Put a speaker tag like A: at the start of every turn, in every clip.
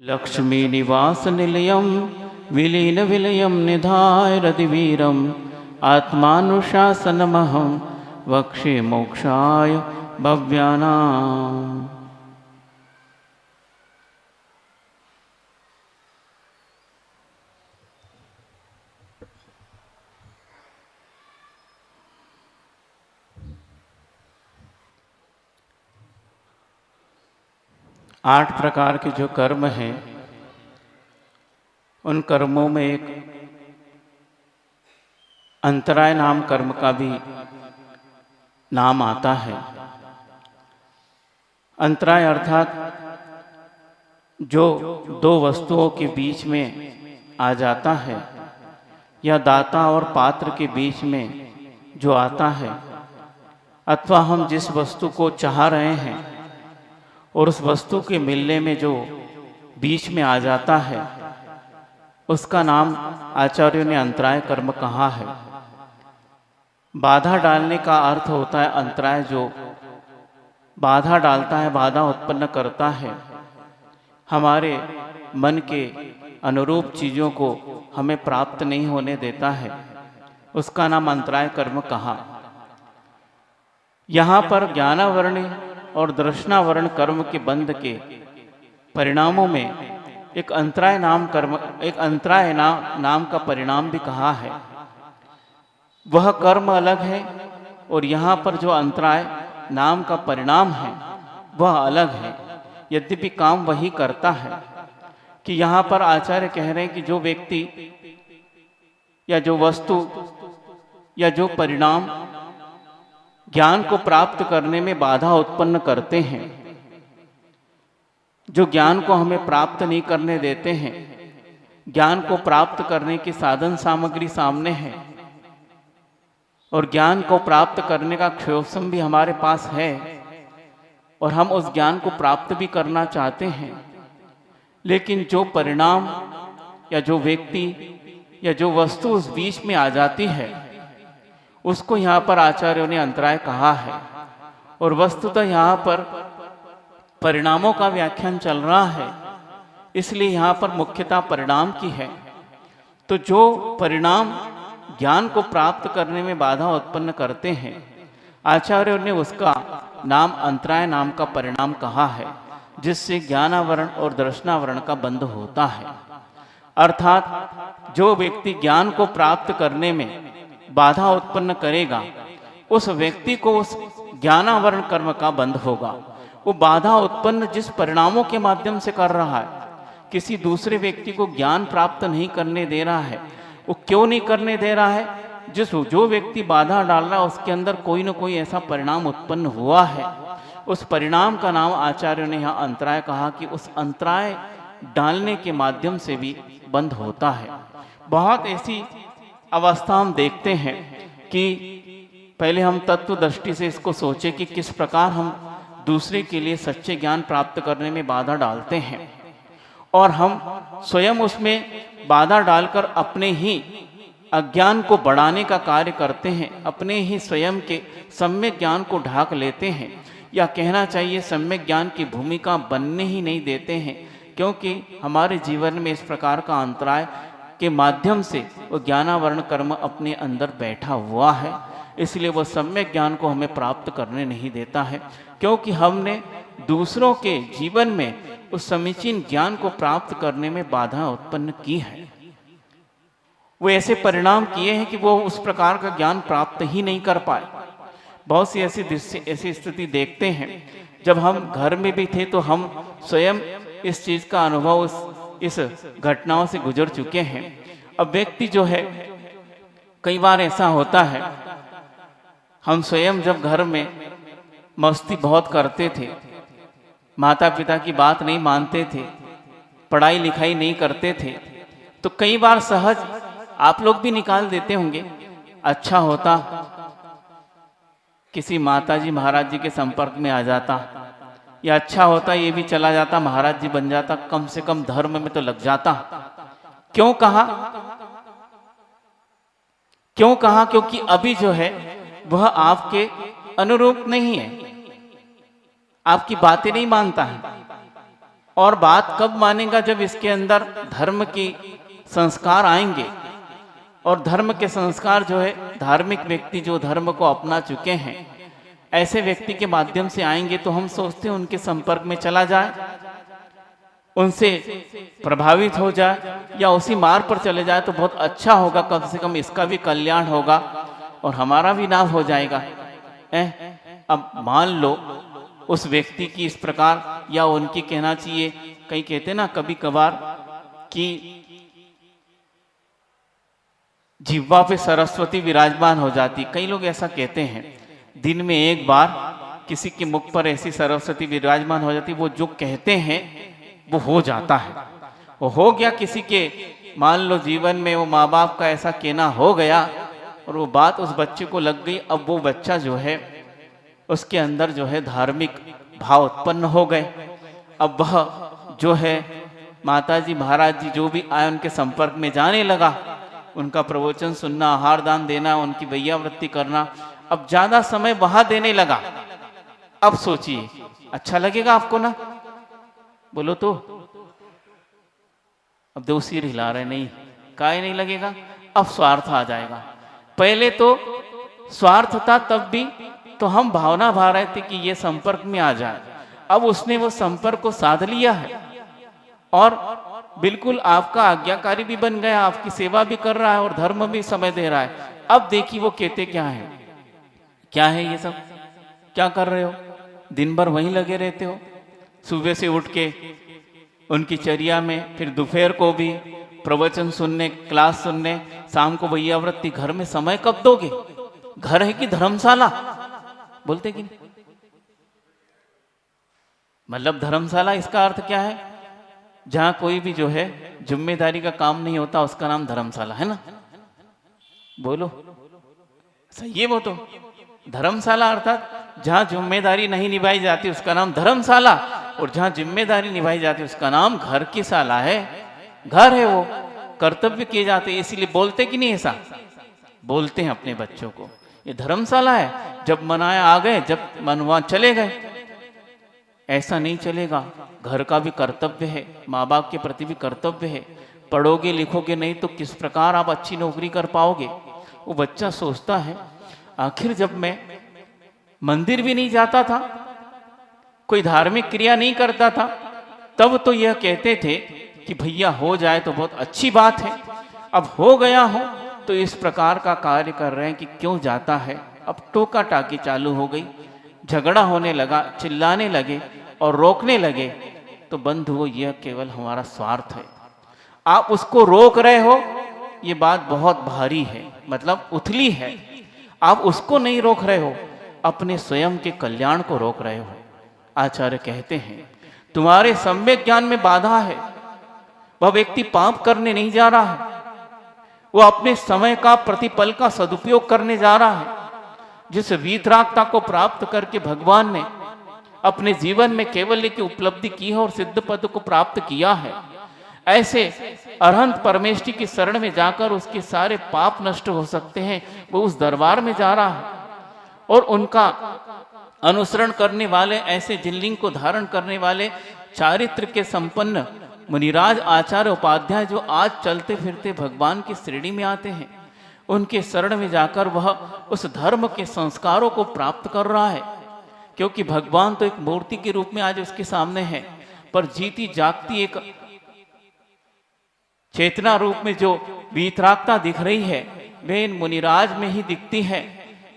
A: लक्ष्मी निवास निलयम विलीन विलयम निधाय रतिवीरम आत्मानुशासनमहं वक्षे मोक्षाय भव्यानाम्। 8 प्रकार के जो कर्म हैं, उन कर्मों में एक अंतराय नाम कर्म का भी नाम आता है। अंतराय अर्थात जो दो वस्तुओं के बीच में आ जाता है या दाता और पात्र के बीच में जो आता है, अथवा हम जिस वस्तु को चाह रहे हैं और उस वस्तु के मिलने में जो बीच में आ जाता है, उसका नाम आचार्यों ने अंतराय कर्म कहा है। बाधा डालने का अर्थ होता है अंतराय, जो बाधा डालता है, बाधा उत्पन्न करता है, हमारे मन के अनुरूप चीज़ों को हमें प्राप्त नहीं होने देता है, उसका नाम अंतराय कर्म कहा। यहाँ पर ज्ञानावरण और दर्शनावरण कर्म के बंध के परिणामों में एक अंतराय नाम कर्म, एक अंतराय नाम का परिणाम भी कहा है। वह कर्म अलग है और यहाँ पर जो अंतराय नाम का परिणाम है वह अलग है। यद्यपि काम वही करता है कि यहाँ पर आचार्य कह रहे हैं कि जो व्यक्ति या जो वस्तु या जो परिणाम ज्ञान को प्राप्त करने में बाधा उत्पन्न करते हैं, जो ज्ञान को हमें प्राप्त नहीं करने देते हैं, ज्ञान को प्राप्त करने की साधन सामग्री सामने है और ज्ञान को प्राप्त करने का क्षयोसम भी हमारे पास है और हम उस ज्ञान को प्राप्त भी करना चाहते हैं, लेकिन जो परिणाम या जो व्यक्ति या जो वस्तु उस बीच में आ जाती है, उसको यहाँ पर आचार्यों ने अंतराय कहा है। और वस्तुतः यहाँ पर परिणामों का व्याख्यान चल रहा है, इसलिए यहाँ पर मुख्यता परिणाम की है। तो जो परिणाम ज्ञान को प्राप्त करने में बाधा उत्पन्न करते हैं, आचार्यों ने उसका नाम अंतराय नाम का परिणाम कहा है, जिससे ज्ञानावरण और दर्शनावरण का बंध होता है। अर्थात जो व्यक्ति ज्ञान को प्राप्त करने में बाधा उत्पन्न करेगा, उस व्यक्ति को उस ज्ञानावरण कर्म का बंध होगा। वो बाधा उत्पन्न जिस परिणामों के माध्यम से कर रहा है, किसी दूसरे व्यक्ति को ज्ञान प्राप्त नहीं करने दे रहा है। वो क्यों नहीं करने दे रहा है? जो व्यक्ति बाधा डाल रहा है उसके अंदर कोई ना कोई ऐसा परिणाम उत्पन्न हुआ है। उस परिणाम का नाम आचार्यों ने यहाँ अंतराय कहा कि उस अंतराय डालने के माध्यम से भी बंध होता है। बहुत ऐसी अवस्था हम देखते हैं कि पहले हम तत्व दृष्टि से इसको सोचे कि किस प्रकार हम दूसरे के लिए सच्चे ज्ञान प्राप्त करने में बाधा डालते हैं और हम स्वयं उसमें बाधा डालकर अपने ही अज्ञान को बढ़ाने का कार्य करते हैं, अपने ही स्वयं के सम्यक ज्ञान को ढाक लेते हैं, या कहना चाहिए सम्यक ज्ञान की भूमिका बनने ही नहीं देते हैं, क्योंकि हमारे जीवन में इस प्रकार का अंतराय के माध्यम से वो ज्ञानावरण कर्म अपने अंदर बैठा हुआ है। इसलिए वह सम्यक ज्ञान को हमें प्राप्त करने नहीं देता है, क्योंकि हमने दूसरों के जीवन में उस समीचीन ज्ञान को प्राप्त करने में बाधा उत्पन्न की है। वो ऐसे परिणाम किए हैं कि वो उस प्रकार का ज्ञान प्राप्त ही नहीं कर पाए। बहुत सी ऐसी स्थिति देखते हैं। जब हम घर में भी थे तो हम स्वयं इस चीज़ का अनुभव इस घटनाओं से गुजर चुके हैं। अब व्यक्ति जो है, कई बार ऐसा होता है, हम स्वयं जब घर में मस्ती बहुत करते थे, माता पिता की बात नहीं मानते थे, पढ़ाई लिखाई नहीं करते थे, तो कई बार सहज आप लोग भी निकाल देते होंगे, अच्छा होता किसी माता जी महाराज जी के संपर्क में आ जाता, या अच्छा होता ये भी चला जाता महाराज जी बन जाता, कम से कम धर्म में तो लग जाता। क्यों कहा? क्योंकि अभी जो है वह आपके अनुरूप नहीं है, आपकी बातें नहीं मानता है। और बात कब मानेगा, जब इसके अंदर धर्म की संस्कार आएंगे। और धर्म के संस्कार जो है, धार्मिक व्यक्ति जो धर्म को अपना चुके हैं, ऐसे व्यक्ति के माध्यम से आएंगे तो हम सोचते हैं उनके संपर्क में चला जाए, उनसे प्रभावित हो जाए या उसी मार्ग पर चले जाए तो बहुत अच्छा होगा, कम से कम इसका भी कल्याण होगा और हमारा भी नाम हो जाएगा। अब मान लो उस व्यक्ति की इस प्रकार, या उनकी कहना चाहिए, कई कहते हैं ना कभी कभार कि जिह्वा पे सरस्वती विराजमान हो जाती, कई लोग ऐसा कहते हैं। दिन में एक बार किसी के मुख पर ऐसी सरस्वती विराजमान हो जाती, वो जो कहते हैं वो हो जाता है। वो हो गया किसी के, मान लो जीवन में वो माँ बाप का ऐसा कहना हो गया और वो बात उस बच्चे को लग गई। अब वो बच्चा जो है उसके अंदर जो है धार्मिक भाव उत्पन्न हो गए। अब वह जो है माताजी महाराज जी जो भी आए उनके संपर्क में जाने लगा, उनका प्रवचन सुनना, आहार दान देना, उनकी वैयावृत्ति करना, अब ज्यादा समय वहां देने लगा। अब सोचिए, अच्छा लगेगा आपको ना? बोलो तो। अब दो सिर हिला रहे, नहीं, काय नहीं लगेगा। अब स्वार्थ आ जाएगा। पहले तो स्वार्थ था, तब भी तो हम भावना भा रहे थे कि ये संपर्क में आ जाए। अब उसने वो संपर्क को साध लिया है और बिल्कुल आपका आज्ञाकारी भी बन गया, आपकी सेवा भी कर रहा है और धर्म भी समय दे रहा है। अब देखिए वो कहते क्या है, क्या है ये सब, क्या कर रहे हो? दिन भर वहीं लगे रहते हो, सुबह से उठ के उनकी चर्या में, फिर दोपहर को भी प्रवचन सुनने, क्लास सुनने, शाम को वैयावृत्ति, घर में समय कब दोगे? घर है कि धर्मशाला? बोलते कि नहीं? मतलब धर्मशाला, इसका अर्थ क्या है? जहां कोई भी जो है जिम्मेदारी का काम नहीं होता, उसका नाम धर्मशाला है ना? बोलो सही है। वो तो धर्मशाला अर्थात जहां जिम्मेदारी नहीं निभाई जाती उसका नाम धर्मशाला, और जहां जिम्मेदारी निभाई जाती उसका नाम घर की शाला है। घर है, वो कर्तव्य किए जाते, इसीलिए बोलते कि नहीं? ऐसा बोलते हैं अपने बच्चों को, ये धर्मशाला है, जब मनाया आ गए, जब मनवा चले गए। ऐसा नहीं चलेगा। घर का भी कर्तव्य है, माँ बाप के प्रति भी कर्तव्य है। पढ़ोगे लिखोगे नहीं तो किस प्रकार आप अच्छी नौकरी कर पाओगे? वो बच्चा सोचता है, आखिर जब मैं मंदिर भी नहीं जाता था, कोई धार्मिक क्रिया नहीं करता था, तब तो यह कहते थे कि भैया हो जाए तो बहुत अच्छी बात है। अब हो गया हूं तो इस प्रकार का कार्य कर रहे हैं कि क्यों जाता है। अब टोका टाकी चालू हो गई, झगड़ा होने लगा, चिल्लाने लगे और रोकने लगे। तो बंधुओं, यह केवल हमारा स्वार्थ है। आप उसको रोक रहे हो, ये बात बहुत भारी है, मतलब उथली है। आप उसको नहीं रोक रहे हो, अपने स्वयं के कल्याण को रोक रहे हो। आचार्य कहते हैं, तुम्हारे सम्यक ज्ञान में बाधा है। वह व्यक्ति पाप करने नहीं जा रहा है, वो अपने समय का, प्रतिपल का सदुपयोग करने जा रहा है। जिस वीतरागता को प्राप्त करके भगवान ने अपने जीवन में केवल्य की उपलब्धि की है और सिद्ध पद को प्राप्त किया है, ऐसे अरहंत परमेष्ठी की शरण में जाकर उसके सारे पाप नष्ट हो सकते हैं। वो उस दरबार में जा रहा है और उनका अनुसरण करने वाले, ऐसे जिनलिंग को धारण करने वाले चारित्र के संपन्न मुनिराज आचार्य उपाध्याय जो आज चलते फिरते भगवान की श्रेणी में आते हैं, उनके शरण में जाकर वह उस धर्म के संस्कारों को प्राप्त कर रहा है। क्योंकि भगवान तो एक मूर्ति के रूप में आज उसके सामने है, पर जीती जागती एक चेतना रूप में जो वीतरागता दिख रही है, वे इन मुनिराज में ही दिखती है।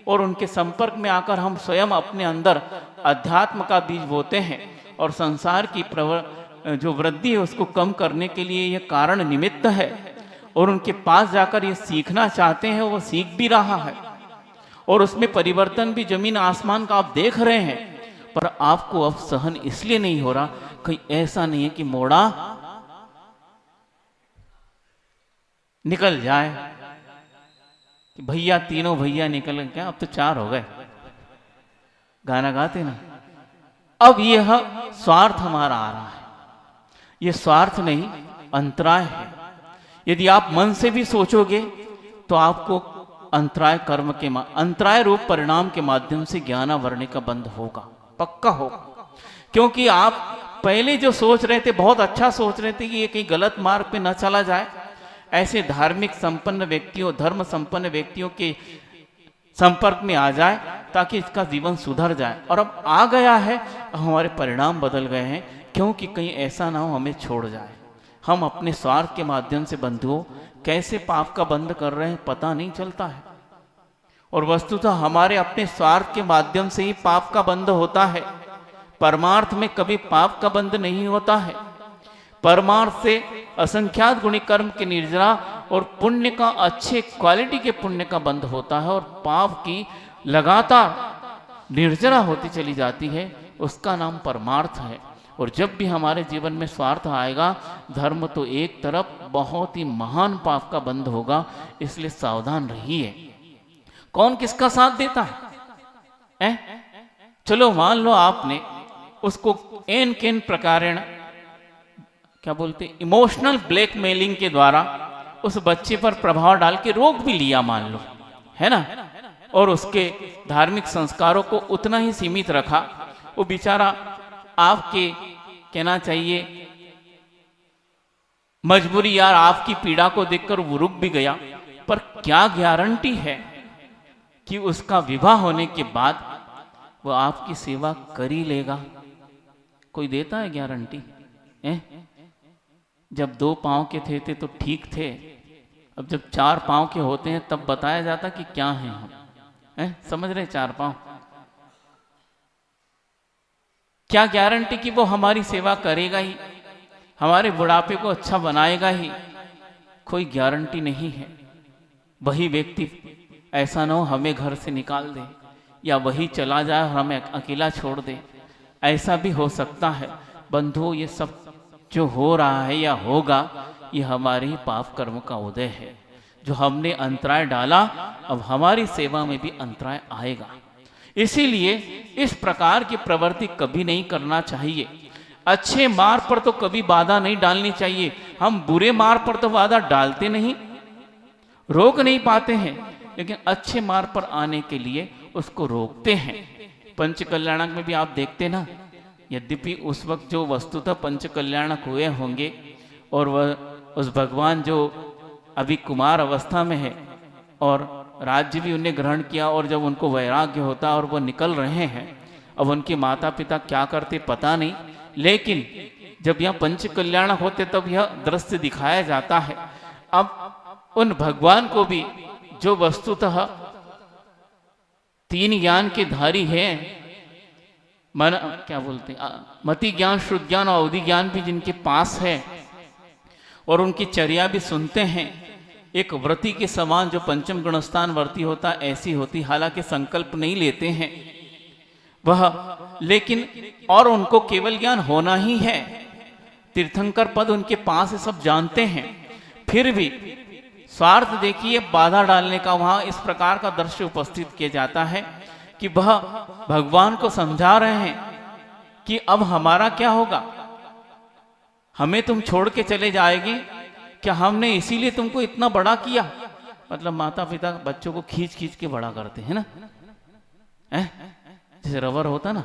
A: और उनके संपर्क में आकर हम स्वयं अपने अंदर अध्यात्म का बीज बोते हैं और संसार की जो वृद्धि है उसको कम करने के लिए यह कारण निमित्त है। और उनके पास जाकर ये सीखना चाहते हैं, वो सीख भी रहा है और उसमें परिवर्तन भी जमीन आसमान का आप देख रहे हैं। पर आपको अब सहन इसलिए नहीं हो रहा, कहीं ऐसा नहीं है कि मोड़ा निकल जाए कि भैया, तीनों भैया निकल गए, अब तो 4 हो गए, गाना गाते ना। अब यह स्वार्थ हमारा आ रहा है। यह स्वार्थ नहीं, अंतराय है। यदि आप मन से भी सोचोगे तो आपको अंतराय कर्म के अंतराय रूप परिणाम के माध्यम से ज्ञानावरण का बंध होगा, पक्का होगा। क्योंकि आप पहले जो सोच रहे थे बहुत अच्छा सोच रहे थे कि ये कहीं गलत मार्ग पे न चला जाए, ऐसे धार्मिक संपन्न व्यक्तियों, धर्म संपन्न व्यक्तियों के संपर्क में आ जाए ताकि इसका जीवन सुधर जाए। और अब आ गया है, हमारे परिणाम बदल गए हैं, क्योंकि कहीं ऐसा ना हो हमें छोड़ जाए। हम अपने स्वार्थ के माध्यम से बंधुओं कैसे पाप का बंध कर रहे हैं पता नहीं चलता है, और वस्तुतः हमारे अपने स्वार्थ के माध्यम से ही पाप का बंध होता है। परमार्थ में कभी पाप का बंध नहीं होता है। परमार्थ से असंख्यात गुणी कर्म के निर्जरा और पुण्य का, अच्छे क्वालिटी के पुण्य का बंध होता है, और पाप की लगातार निर्जरा होती चली जाती है, उसका नाम परमार्थ है। और जब भी हमारे जीवन में स्वार्थ आएगा, धर्म तो एक तरफ, बहुत ही महान पाप का बंध होगा। इसलिए सावधान रहिए। कौन किसका साथ देता है? चलो मान लो आपने उसको एन केन प्रकारेण, क्या बोलते, इमोशनल ब्लैकमेलिंग के द्वारा उस बच्चे पर प्रभाव डाल के रोक भी लिया, मान लो, है ना, और उसके धार्मिक संस्कारों को उतना ही सीमित रखा। वो बेचारा आपके, कहना चाहिए, मजबूरी या आपकी पीड़ा को देखकर वो रुक भी गया, पर क्या गारंटी है कि उसका विवाह होने के बाद वो आपकी सेवा कर ही लेगा? कोई देता है गारंटी? जब 2 पांव के थे तो ठीक थे, अब जब 4 पांव के होते हैं तब बताया जाता कि क्या हैं हम, समझ रहे? 4 पांव, क्या गारंटी कि वो हमारी सेवा करेगा ही, हमारे बुढ़ापे को अच्छा बनाएगा ही? कोई गारंटी नहीं है। वही व्यक्ति ऐसा ना हो हमें घर से निकाल दे, या वही चला जाए और हमें अकेला छोड़ दे, ऐसा भी हो सकता है। बंधुओं, ये सब जो हो रहा है या होगा, ये हमारे ही पाप कर्म का उदय है। जो हमने अंतराय डाला, अब हमारी सेवा में भी अंतराय आएगा। इसीलिए इस प्रकार की प्रवृत्ति कभी नहीं करना चाहिए। अच्छे मार्ग पर तो कभी बाधा नहीं डालनी चाहिए। हम बुरे मार्ग पर तो बाधा डालते नहीं, रोक नहीं पाते हैं, लेकिन अच्छे मार्ग पर आने के लिए उसको रोकते हैं। पंचकल्याणक में भी आप देखते ना, यद्यपि उस वक्त जो वस्तुतः पंचकल्याणक हुए होंगे और वह उस भगवान जो अभी कुमार अवस्था में है और राज्य भी उन्हें ग्रहण किया, और जब उनको वैराग्य होता और वो निकल रहे हैं, अब उनके माता पिता क्या करते पता नहीं, लेकिन जब यह पंचकल्याणक होते तब यह दृश्य दिखाया जाता है। अब उन भगवान को भी जो वस्तुतः 3 ज्ञान के धारी हैं, मन, क्या बोलते हैं, मति ज्ञान, श्रुत ज्ञान और अवधि ज्ञान भी जिनके पास है, और उनकी चर्या भी सुनते हैं, एक व्रती के समान जो पंचम गुणस्थान व्रती होता ऐसी होती, हालांकि संकल्प नहीं लेते हैं वह, लेकिन और उनको केवल ज्ञान होना ही है, तीर्थंकर पद उनके पास है, सब जानते हैं, फिर भी स्वार्थ देखिए बाधा डालने का वहां इस प्रकार का दृश्य उपस्थित किया जाता है कि वह भगवान को समझा रहे हैं कि अब हमारा क्या होगा, हमें तुम छोड़ के चले जाएगी क्या? हमने इसीलिए तुमको इतना बड़ा किया। मतलब माता पिता बच्चों को खींच खींच के बड़ा करते हैं ना, जैसे रबर होता ना,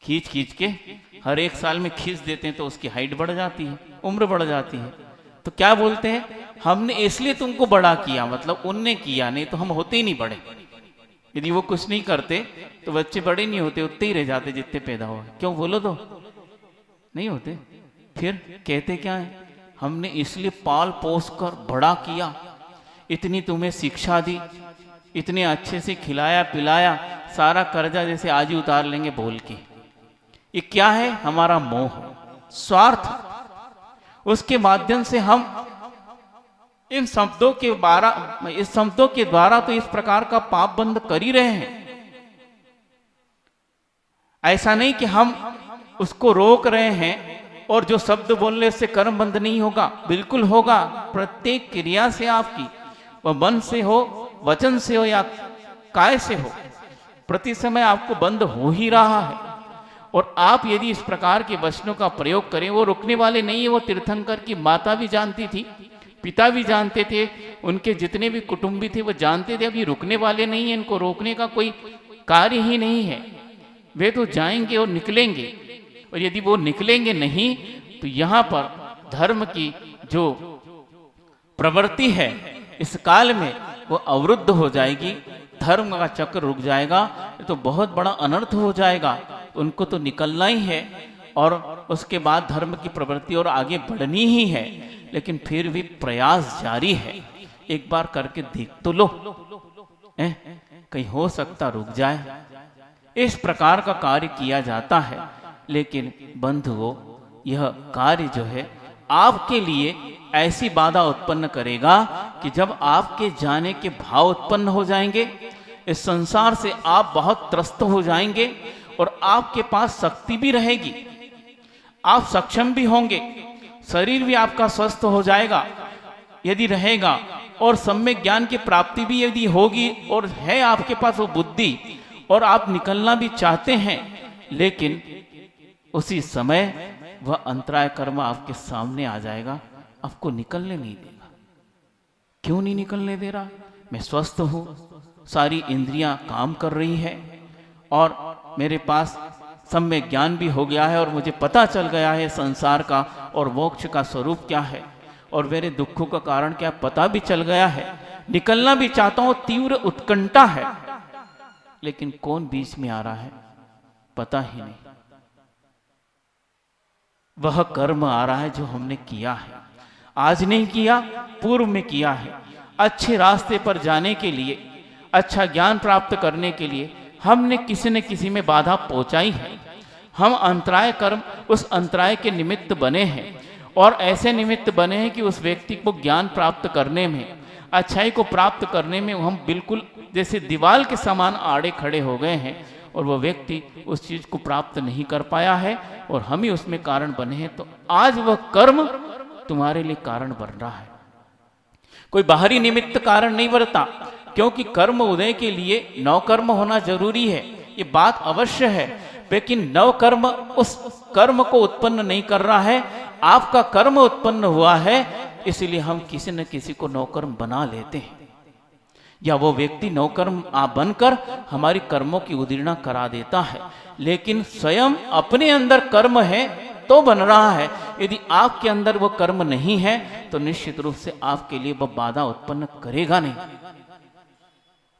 A: खींच खींच के हर 1 साल में खींच देते हैं तो उसकी हाइट बढ़ जाती है, उम्र बढ़ जाती है। तो क्या बोलते हैं, हमने इसलिए तुमको बड़ा किया, मतलब उनने किया, नहीं तो हम होते ही नहीं बड़े। यदि वो कुछ नहीं करते तो बच्चे बड़े नहीं होते, उतने ही रह जाते जितने पैदा हुए। क्यों बोलो तो नहीं होते। फिर कहते क्या है, हमने इसलिए पाल पोस कर बड़ा किया, इतनी तुम्हें शिक्षा दी, इतने अच्छे से खिलाया पिलाया, सारा कर्जा जैसे आज ही उतार लेंगे बोल के। ये क्या है? हमारा मोह, स्वार्थ। उसके माध्यम से हम इन शब्दों के द्वारा तो इस प्रकार का पाप बंद कर ही रहे हैं। ऐसा नहीं कि हम उसको रोक रहे हैं और जो शब्द बोलने से कर्म बंद नहीं होगा, बिल्कुल होगा। प्रत्येक क्रिया से आपकी, वह मन से हो, वचन से हो या काय से हो, प्रति समय आपको बंद हो ही रहा है। और आप यदि इस प्रकार के वचनों का प्रयोग करें, वो रुकने वाले नहीं है। वो तीर्थंकर की माता भी जानती थी, पिता भी जानते थे, उनके जितने भी कुटुंबी थे वो जानते थे, अभी रुकने वाले नहीं है, इनको रोकने का कोई कार्य ही नहीं है। वे तो जाएंगे और निकलेंगे। और यदि वो निकलेंगे नहीं तो यहाँ पर धर्म की जो प्रवृत्ति है इस काल में वो अवरुद्ध हो जाएगी, धर्म का चक्र रुक जाएगा, तो बहुत बड़ा अनर्थ हो जाएगा। उनको तो निकलना ही है और उसके बाद धर्म की प्रवृत्ति और आगे बढ़नी ही है, लेकिन फिर भी प्रयास जारी है। एक बार करके देख तो लो, कहीं हो सकता रुक जाए। इस प्रकार का कार्य किया जाता है। लेकिन बंधुओं, यह कार्य जो है आपके लिए ऐसी बाधा उत्पन्न करेगा कि जब आपके जाने के भाव उत्पन्न हो जाएंगे, इस संसार से आप बहुत त्रस्त हो जाएंगे और आपके पास शक्ति भी रहेगी, आप सक्षम भी होंगे, शरीर भी आपका स्वस्थ हो जाएगा यदि रहेगा, और सम्यक ज्ञान की प्राप्ति भी यदि होगी और है आपके पास वो बुद्धि और आप निकलना भी चाहते हैं, लेकिन उसी समय वह अंतराय कर्म आपके सामने आ जाएगा, आपको निकलने नहीं देगा। क्यों नहीं निकलने दे रहा? मैं स्वस्थ हूं, सारी इंद्रियां काम कर रही है और मेरे पास सम्यक ज्ञान भी हो गया है और मुझे पता चल गया है संसार का और मोक्ष का स्वरूप क्या है और मेरे दुखों का कारण क्या पता भी चल गया है। निकलना भी चाहता हूं, तीव्र उत्कंठा है, लेकिन कौन बीच में आ रहा है पता ही नहीं। वह कर्म आ रहा है जो हमने किया है, आज नहीं किया, पूर्व में किया है। अच्छे रास्ते पर जाने के लिए, अच्छा ज्ञान प्राप्त करने के लिए हमने किसी न किसी में बाधा पहुंचाई है। हम अंतराय कर्म उस अंतराय के निमित्त बने हैं और ऐसे निमित्त बने हैं कि उस व्यक्ति को ज्ञान प्राप्त करने में, अच्छाई को प्राप्त करने में हम बिल्कुल जैसे दीवार के समान आड़े खड़े हो गए हैं और वह व्यक्ति उस चीज को प्राप्त नहीं कर पाया है और हम ही उसमें कारण बने हैं। तो आज वह कर्म तुम्हारे लिए कारण बन रहा है, कोई बाहरी निमित्त कारण नहीं बनता, क्योंकि कर्म उदय के लिए नवकर्म होना जरूरी है, ये बात अवश्य है। लेकिन नवकर्म उस कर्म को उत्पन्न नहीं कर रहा है, आपका कर्म उत्पन्न हुआ है, इसलिए हम किसी न किसी को नवकर्म बना लेते हैं, या वो व्यक्ति नवकर्म बनकर हमारी कर्मों की उदीर्णा करा देता है। लेकिन स्वयं अपने अंदर कर्म है तो बन रहा है। यदि आपके अंदर वो कर्म नहीं है तो निश्चित रूप से आपके लिए वह बाधा उत्पन्न करेगा नहीं।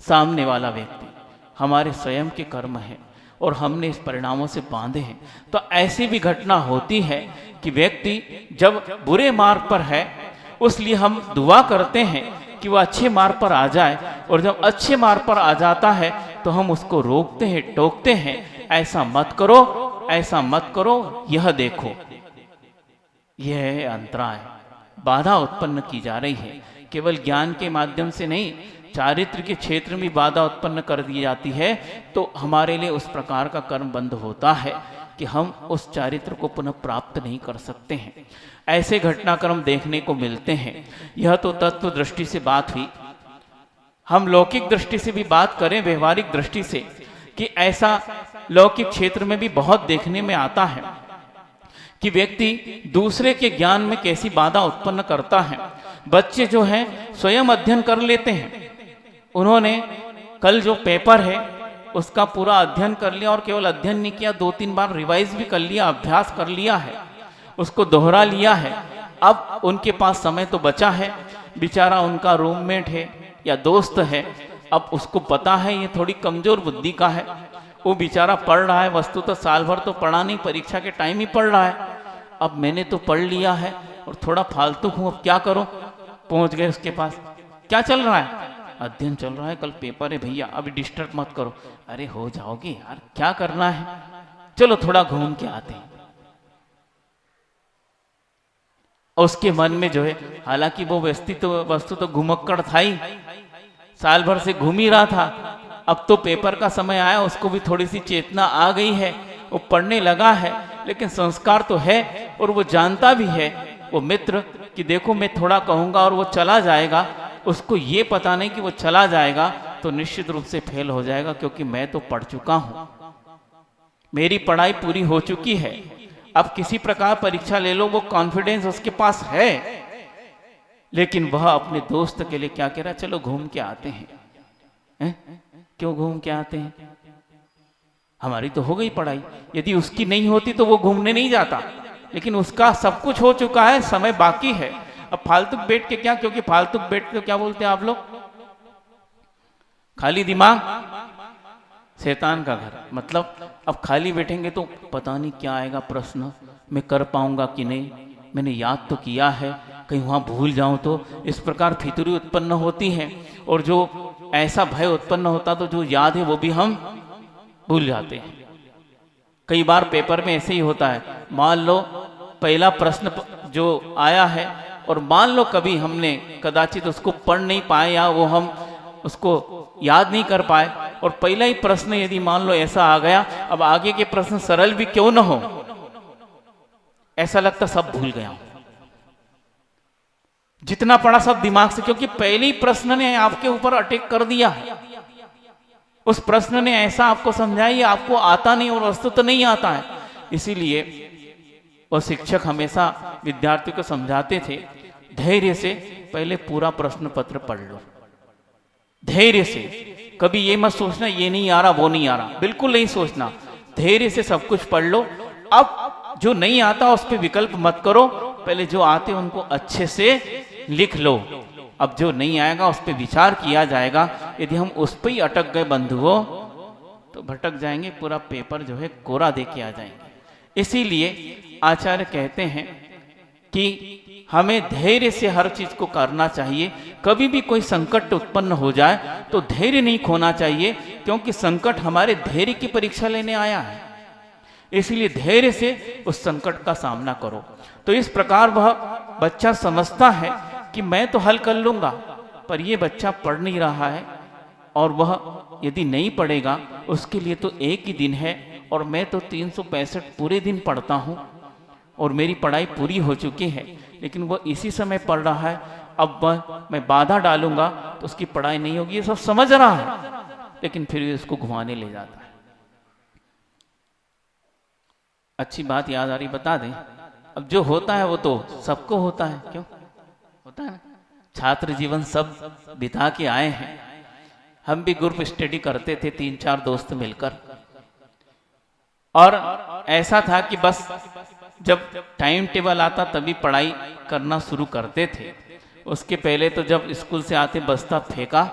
A: सामने वाला व्यक्ति हमारे स्वयं के कर्म है और हमने इस परिणामों से बांधे हैं। तो ऐसी भी घटना होती है कि व्यक्ति जब बुरे मार्ग पर है, उसलिए हम दुआ करते हैं कि वह अच्छे मार्ग पर आ जाए, और जब अच्छे मार्ग पर आ जाता है तो हम उसको रोकते हैं, टोकते हैं, ऐसा मत करो, ऐसा मत करो, यह देखो। यह अंतराय, बाधा उत्पन्न की जा रही है। केवल ज्ञान के माध्यम से नहीं, चारित्र के क्षेत्र में बाधा उत्पन्न कर दी जाती है, तो हमारे लिए उस प्रकार का कर्म बंद होता है कि हम उस चारित्र को पुनः प्राप्त नहीं कर सकते हैं। ऐसे घटनाक्रम देखने को मिलते हैं। यह तो तत्व दृष्टि से बात हुई। हम लौकिक दृष्टि से भी बात करें, व्यवहारिक दृष्टि से, कि ऐसा लौकिक क्षेत्र में भी बहुत देखने में आता है कि व्यक्ति दूसरे के ज्ञान में कैसी बाधा उत्पन्न करता है। बच्चे जो हैं स्वयं अध्ययन कर लेते हैं, उन्होंने कल जो पेपर है उसका पूरा अध्ययन कर लिया, और केवल अध्ययन नहीं किया, 2-3 बार रिवाइज भी कर लिया, अभ्यास कर लिया है, उसको दोहरा लिया है। अब उनके पास समय तो बचा है, बेचारा उनका रूममेट है या दोस्त है, अब उसको पता है ये थोड़ी कमजोर बुद्धि का है, वो बेचारा पढ़ रहा है, वस्तु तो साल भर तो पढ़ा नहीं, परीक्षा के टाइम ही पढ़ रहा है। अब मैंने तो पढ़ लिया है और थोड़ा फालतू हूँ, अब क्या करूँ। पहुंच गए उसके पास, क्या चल रहा है? अध्ययन चल रहा है, कल पेपर है भैया, अभी डिस्टर्ब मत करो। अरे हो जाओगे यार, क्या करना है, चलो थोड़ा घूम के आते हैं। उसके मन में जो है, हालांकि वो वस्तु तो घुमक्कड़ था ही, साल भर से घूम ही रहा था, अब तो पेपर का समय आया, उसको भी थोड़ी सी चेतना आ गई है, वो पढ़ने लगा है, लेकिन संस्कार तो है और वो जानता भी है वो मित्र कि देखो मैं थोड़ा कहूंगा और वो चला जाएगा। उसको ये पता नहीं कि वो चला जाएगा तो निश्चित रूप से फेल हो जाएगा, क्योंकि मैं तो पढ़ चुका हूं, मेरी पढ़ाई पूरी हो चुकी है। अब किसी प्रकार परीक्षा ले लो, वो कॉन्फिडेंस उसके पास है, लेकिन वह अपने दोस्त के लिए क्या कह रहा है, चलो घूम के आते हैं। क्यों घूम के आते हैं? हमारी तो हो गई पढ़ाई, यदि उसकी नहीं होती तो वो घूमने नहीं जाता, लेकिन उसका सब कुछ हो चुका है, समय बाकी है। अब फालतू बैठ के क्या, क्योंकि फालतू बैठ के क्या बोलते हैं आप लोग, खाली दिमाग शैतान का घर। मतलब अब खाली बैठेंगे तो पता नहीं क्या आएगा प्रश्न, मैं कर पाऊंगा कि नहीं, मैंने याद तो किया है, कहीं वहां भूल जाऊं तो। इस प्रकार फितूरी उत्पन्न होती है, और जो ऐसा भय उत्पन्न होता तो जो याद है वो भी हम भूल जाते हैं। कई बार पेपर में ऐसे ही होता है, मान लो पहला प्रश्न जो आया है, और मान लो कभी हमने कदाचित उसको पढ़ नहीं पाए या वो हम उसको याद नहीं कर पाए, और पहला ही प्रश्न यदि मान लो ऐसा आ गया, अब आगे के प्रश्न सरल भी क्यों न हो, ऐसा लगता सब भूल गया हूं, जितना पढ़ा सब दिमाग से, क्योंकि पहले ही प्रश्न ने आपके ऊपर अटैक कर दिया है। उस प्रश्न ने ऐसा आपको समझाया, आपको आता नहीं और वस्तु तो नहीं आता है। इसीलिए वो शिक्षक हमेशा विद्यार्थियों को समझाते थे, धैर्य से पहले पूरा प्रश्न पत्र पढ़ लो, धैर्य से। कभी ये मत सोचना ये नहीं आ रहा वो नहीं आ रहा, बिल्कुल नहीं सोचना, धैर्य से सब कुछ पढ़ लो। अब जो नहीं आता उस पर विकल्प मत करो, पहले जो आते उनको अच्छे से लिख लो। अब जो नहीं आएगा उस पर विचार किया जाएगा। यदि हम उस पर ही अटक गए बंधुओं तो भटक जाएंगे, पूरा पेपर जो है कोरा दे के आ जाएंगे। इसीलिए आचार्य कहते हैं कि हमें धैर्य से हर चीज को करना चाहिए। कभी भी कोई संकट उत्पन्न हो जाए तो धैर्य नहीं खोना चाहिए, क्योंकि संकट हमारे धैर्य की परीक्षा लेने आया है। इसलिए धैर्य से उस संकट का सामना करो। तो इस प्रकार वह बच्चा समझता है कि मैं तो हल कर लूंगा, पर यह बच्चा पढ़ नहीं रहा है, और वह यदि नहीं पढ़ेगा उसके लिए तो एक ही दिन है, और मैं तो 365 पूरे दिन पढ़ता हूं और मेरी पढ़ाई पूरी हो चुकी है, लेकिन वह इसी समय पढ़ रहा है। अब वह मैं बाधा डालूंगा तो उसकी पढ़ाई नहीं होगी, ये सब समझ रहा है, लेकिन फिर भी उसको घुमाने ले जाता है। अच्छी बात याद आ रही, बता दें, अब जो होता है वो तो सबको होता है, क्यों होता है ना। छात्र जीवन सब बिता के आए हैं, हम भी ग्रुप स्टडी करते थे 3-4 दोस्त मिलकर, और ऐसा था कि बस जब टाइम टेबल आता तभी पढ़ाई करना शुरू करते थे। उसके पहले तो जब स्कूल से आते बस्ता फेंका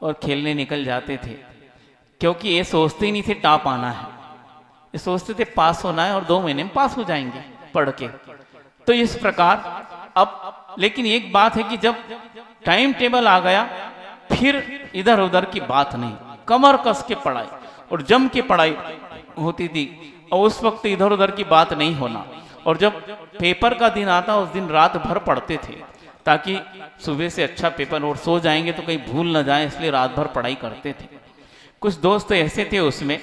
A: और खेलने निकल जाते थे, क्योंकि ये सोचते ही नहीं थे टॉप आना है, ये सोचते थे पास होना है और 2 महीने में पास हो जाएंगे पढ़ के। तो इस प्रकार अब, लेकिन एक बात है कि जब टाइम टेबल आ गया फिर इधर उधर की बात नहीं, कमर कस के पढ़ाई और जम के पढ़ाई होती थी, और उस वक्त इधर उधर की बात नहीं होना। और जब पेपर का दिन आता उस दिन रात भर पढ़ते थे, ताकि सुबह से अच्छा पेपर, और सो जाएंगे तो कहीं भूल न जाए, इसलिए रात भर पढ़ाई करते थे। कुछ दोस्त ऐसे थे, उसमें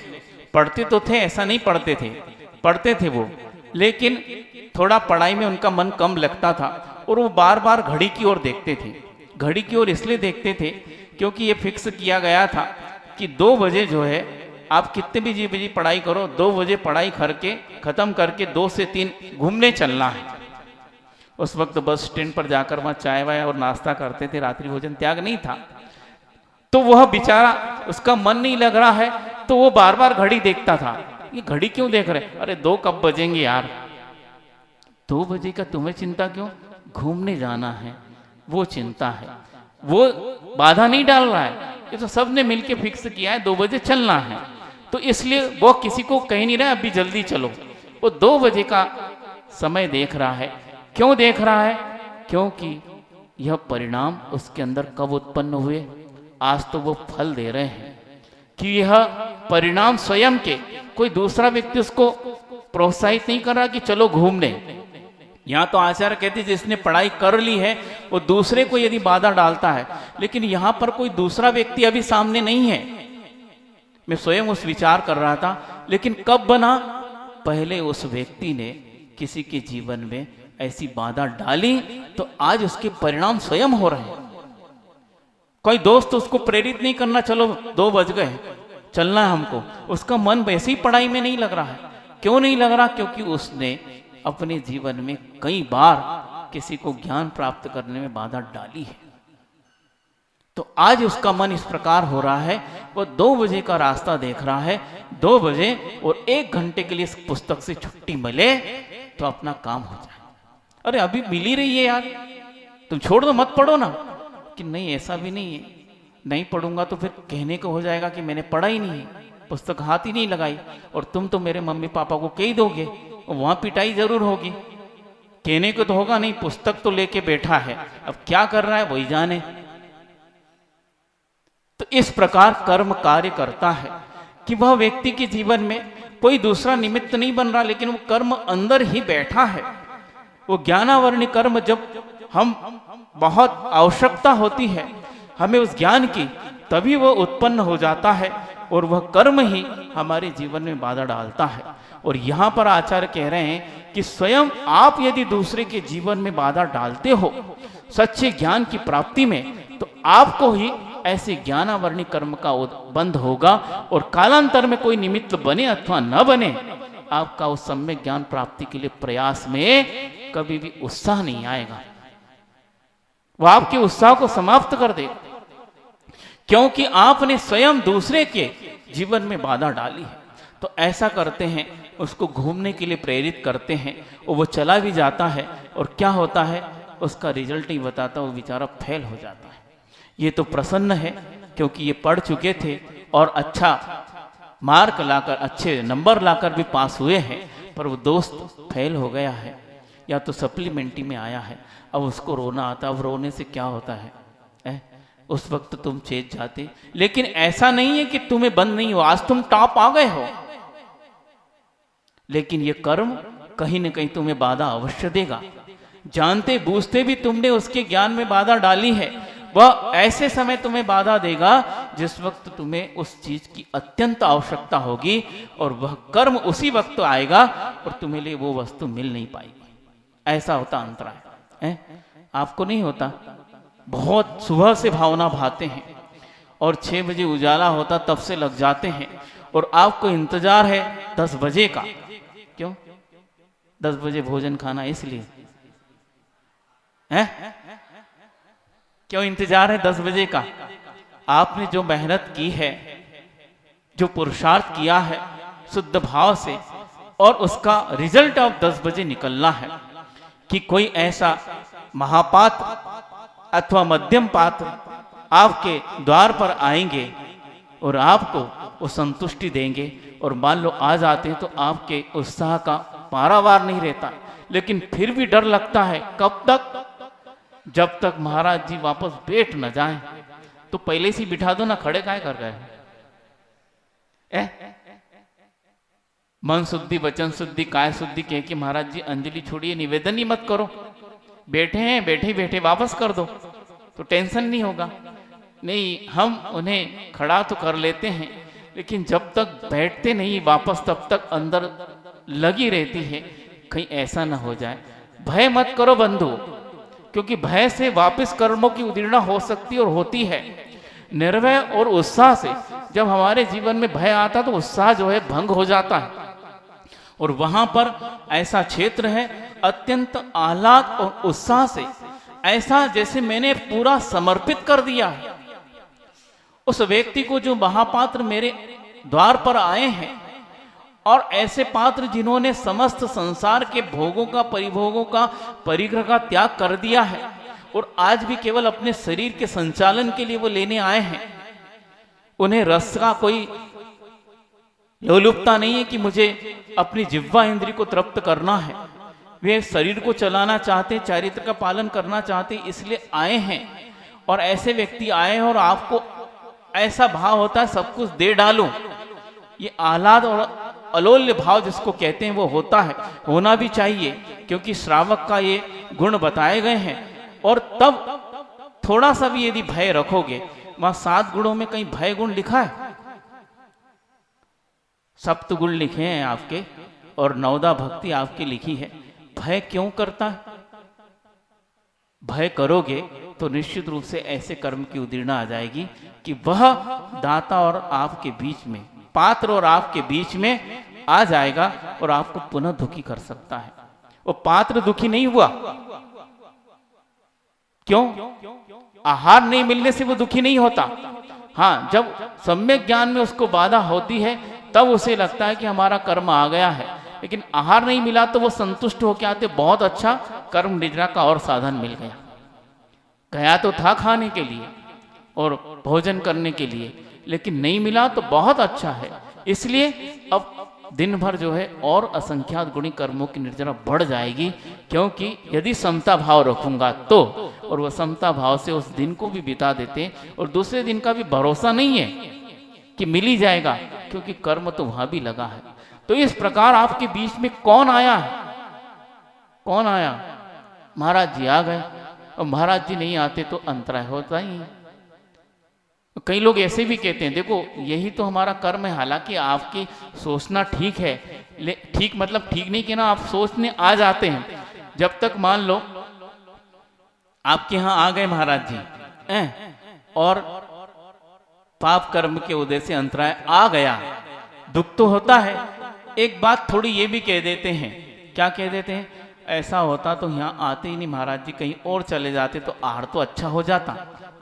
A: पढ़ते तो थे, ऐसा नहीं पढ़ते थे, पढ़ते थे वो, लेकिन थोड़ा पढ़ाई में उनका मन कम लगता था, और वो बार बार घड़ी की ओर देखते थे। घड़ी की ओर इसलिए देखते थे क्योंकि ये फिक्स किया गया था कि 2 बजे जो है आप कितने भी बजे पढ़ाई करो, 2 बजे पढ़ाई करके खत्म करके 2 से 3 घूमने चलना है। उस वक्त बस स्टैंड पर जाकर वहां चाय वाय और नाश्ता करते थे, रात्रि भोजन त्याग नहीं था। तो वह बेचारा, उसका मन नहीं लग रहा है, तो वो बार बार घड़ी देखता था। ये घड़ी क्यों देख रहे, अरे 2 कब बजेंगे यार, 2 बजे का तुम्हें चिंता क्यों, घूमने जाना है वो चिंता है। वो बाधा नहीं डाल रहा है, ये तो सबने मिलके फिक्स किया है 2 बजे चलना है, तो इसलिए वो किसी को कह नहीं रहा अभी जल्दी चलो, वो 2 बजे का समय देख रहा है। क्यों देख रहा है, क्योंकि यह परिणाम उसके अंदर कब उत्पन्न हुए, आज तो वो फल दे रहे हैं कि यह परिणाम स्वयं के, कोई दूसरा व्यक्ति उसको प्रोत्साहित नहीं कर रहा कि चलो घूमने। यहाँ तो आचार्य कहते जिसने पढ़ाई कर ली है वो दूसरे को यदि बाधा डालता है, लेकिन यहाँ पर कोई दूसरा व्यक्ति अभी सामने नहीं है। मैं स्वयं उस विचार कर रहा था, लेकिन कब बना, पहले उस व्यक्ति ने किसी के जीवन में ऐसी बाधा डाली तो आज उसके परिणाम स्वयं हो रहे हैं। कोई दोस्त उसको प्रेरित नहीं करना, चलो 2 बज गए चलना है हमको, उसका मन वैसे ही पढ़ाई में नहीं लग रहा है। क्यों नहीं लग रहा, क्योंकि उसने अपने जीवन में कई बार किसी को ज्ञान प्राप्त करने में बाधा डाली है। तो आज उसका मन इस प्रकार हो रहा है, वो 2 बजे का रास्ता देख रहा है, 2 बजे और 1 घंटे के लिए इस पुस्तक से छुट्टी मिले तो अपना काम हो जाए। अरे अभी मिल ही रही है यार, तुम छोड़ दो, मत पढ़ो ना। कि नहीं, ऐसा भी नहीं है, नहीं पढ़ूंगा तो फिर कहने को हो जाएगा कि मैंने पढ़ा ही नहीं है, पुस्तक हाथ ही नहीं लगाई। और तुम तो मेरे मम्मी पापा को कह ही दोगे, वहां पिटाई जरूर होगी। कहने को तो होगा नहीं, पुस्तक तो लेके बैठा है, अब क्या कर रहा है वही जाने। तो इस प्रकार कर्म कार्य करता है कि वह व्यक्ति के जीवन में कोई दूसरा निमित्त नहीं बन रहा, लेकिन वो कर्म अंदर ही बैठा है। वो ज्ञानावरणी कर्म जब हम बहुत आवश्यकता होती है हमें उस ज्ञान की, तभी वह उत्पन्न हो जाता है और वह कर्म ही हमारे जीवन में बाधा डालता है। और यहाँ पर आचार्य कह रहे हैं कि स्वयं आप यदि दूसरे के जीवन में बाधा डालते हो सच्चे ज्ञान की प्राप्ति में, तो आपको ही ऐसे ज्ञानावरणी कर्म का बंध होगा और कालांतर में कोई निमित्त बने अथवा न बने, आपका उस सम्यक ज्ञान प्राप्ति के लिए प्रयास में कभी भी उत्साह नहीं आएगा। वह आपके उत्साह को समाप्त कर देगा, क्योंकि आपने स्वयं दूसरे के जीवन में बाधा डाली है। तो ऐसा करते हैं, उसको घूमने के लिए प्रेरित करते हैं और वो चला भी जाता है, और क्या होता है उसका रिजल्ट ही बताता, वो बेचारा फेल हो जाता है। ये तो प्रसन्न है क्योंकि ये पढ़ चुके थे और अच्छा मार्क लाकर, अच्छे नंबर लाकर भी पास हुए हैं, पर वो दोस्त फेल हो गया है या तो सप्लीमेंट्री में आया है। अब उसको रोना आता, अब रोने से क्या होता है? उस वक्त तुम चेत जाते, लेकिन ऐसा नहीं है कि तुम्हें बंद नहीं हो, आज तुम टॉप आ गए हो, लेकिन ये कर्म कहीं न कहीं तुम्हें बाधा अवश्य देगा। जानते बूझते भी तुमने उसके ज्ञान में बाधा डाली है, वह ऐसे समय तुम्हें बाधा देगा जिस वक्त तुम्हें उस चीज की अत्यंत आवश्यकता होगी, और वह कर्म उसी वक्त आएगा और तुम्हें लिए वो वस्तु मिल नहीं पाएगी। ऐसा होता अंतराय है। आपको नहीं होता? बहुत सुबह से भावना भाते हैं और 6 बजे उजाला होता तब से लग जाते हैं, और आपको इंतजार है 10 बजे का। क्यों 10 बजे भोजन खाना? इसलिए है। क्यों इंतजार है 10 बजे का? आपने जो मेहनत की है, जो पुरुषार्थ किया है शुद्ध भाव से, और उसका रिजल्ट अब 10 बजे निकलना है। कि कोई ऐसा महापात्र अथवा मध्यम पात्र आपके द्वार पर आएंगे और आपको वो संतुष्टि देंगे, और मान लो आ जाते हैं तो आपके उत्साह का पारावार नहीं रहता, लेकिन फिर भी डर लगता है। कब तक? जब तक महाराज जी वापस बैठ न जाएं। तो पहले से बिठा दो ना, खड़े काहे कर गए? मन शुद्धि वचन शुद्धि काय शुद्धि कह के महाराज जी अंजलि छोड़िए, निवेदन ही मत करो, बैठे हैं बैठे बैठे वापस कर दो तो टेंशन नहीं होगा। नहीं, हम उन्हें खड़ा तो कर लेते हैं, लेकिन जब तक बैठते नहीं वापस तब तक अंदर लगी रहती है, कहीं ऐसा ना हो जाए। भय मत करो बंधु, क्योंकि भय से वापस कर्मों की उदीर्णा हो सकती और होती है। निर्भय और उत्साह से जब हमारे जीवन में भय आता तो उत्साह जो है भंग हो जाता है, और वहां पर ऐसा क्षेत्र है अत्यंत आह्लाद और उत्साह से, ऐसा जैसे मैंने पूरा समर्पित कर दिया है उस व्यक्ति को जो महापात्र मेरे द्वार पर आए हैं। और ऐसे पात्र जिन्होंने समस्त संसार के भोगों का, परिभोगों का, परिग्रह का त्याग कर दिया है, और आज भी केवल अपने शरीर के संचालन के लिए वो लेने आए हैं। उन्हें रस का कोई लोलुपता नहीं है कि मुझे अपनी जिह्वा इंद्री को तृप्त करना है। वे शरीर को चलाना चाहते, चारित्र का पालन करना चाहते, इसलिए आए हैं। और ऐसे व्यक्ति आए और आपको ऐसा भाव होता है सब कुछ दे डालूं, ये आह्लाद और अलोल्य भाव जिसको कहते हैं वो होता है, होना भी चाहिए, क्योंकि श्रावक का ये गुण बताए गए हैं। और तब थोड़ा सा भी यदि भय रखोगे, वहां 7 गुणों में कहीं भय गुण लिखा है? सप्त गुण लिखे हैं आपके, और 9दा भक्ति आपकी लिखी है। भय क्यों करता है? भय करोगे तो निश्चित रूप से ऐसे कर्म की उदीर्णा आ जाएगी कि वह दाता और आपके बीच में, पात्र और आपके बीच में आ जाएगा और आपको पुनः दुखी कर सकता है। वो पात्र दुखी नहीं हुआ, क्यों? आहार नहीं मिलने से वो दुखी नहीं होता। हाँ, जब सम्यक ज्ञान में उसको बाधा होती है तब उसे लगता है कि हमारा कर्म आ गया है, लेकिन आहार नहीं मिला तो वो संतुष्ट होकर आते, बहुत अच्छा, कर्म निद्रा का और साधन मिल गया। गया तो था खाने के लिए और भोजन करने के लिए, लेकिन नहीं मिला तो बहुत अच्छा है। इसलिए अब दिन भर जो है और असंख्यात गुणी कर्मों की निर्जरा बढ़ जाएगी, क्योंकि यदि समता भाव रखूंगा तो, और वह समता भाव से उस दिन को भी बिता देते हैं, और दूसरे दिन का भी भरोसा नहीं है कि मिल ही जाएगा, क्योंकि कर्म तो वहां भी लगा है। तो इस प्रकार आपके बीच में कौन आया है? कौन आया? महाराज जी आ गए, और महाराज जी नहीं आते तो अंतराय होता ही है। कई लोग ऐसे भी कहते हैं, देखो यही तो हमारा कर्म है, हालांकि आपकी सोचना ठीक है, ठीक मतलब ठीक नहीं कहना, आप सोचने आ जाते हैं। जब तक मान लो आपके यहाँ आ गए महाराज जी और पाप कर्म के उदय से अंतराय आ गया, दुख तो होता है। एक बात थोड़ी ये भी कह देते हैं, क्या कह देते हैं, ऐसा होता तो यहाँ आते ही नहीं महाराज जी, कहीं और चले जाते तो आहार तो अच्छा हो जाता।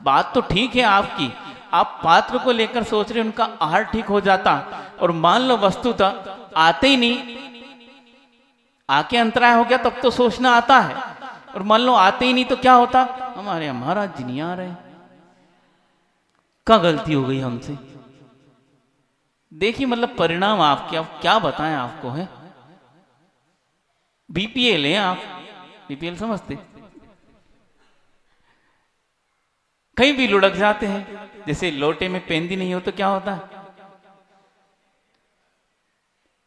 A: बात तो ठीक है आपकी, आप पात्र को लेकर सोच रहे, उनका आहार ठीक हो जाता, और मान लो वस्तुतः आते ही नहीं, आके अंतराय हो गया तब तो सोचना आता है, और मान लो आते ही नहीं तो क्या होता, हमारे यहाँ महाराज जी नहीं आ रहे, क्या गलती हो गई हमसे। देखिए मतलब परिणाम आपके, अब क्या बताएं आपको है। बीपीएल है आप, बीपीएल समझते, कहीं भी लुढ़क जाते हैं, जैसे लोटे में पेंदी नहीं हो तो क्या होता है।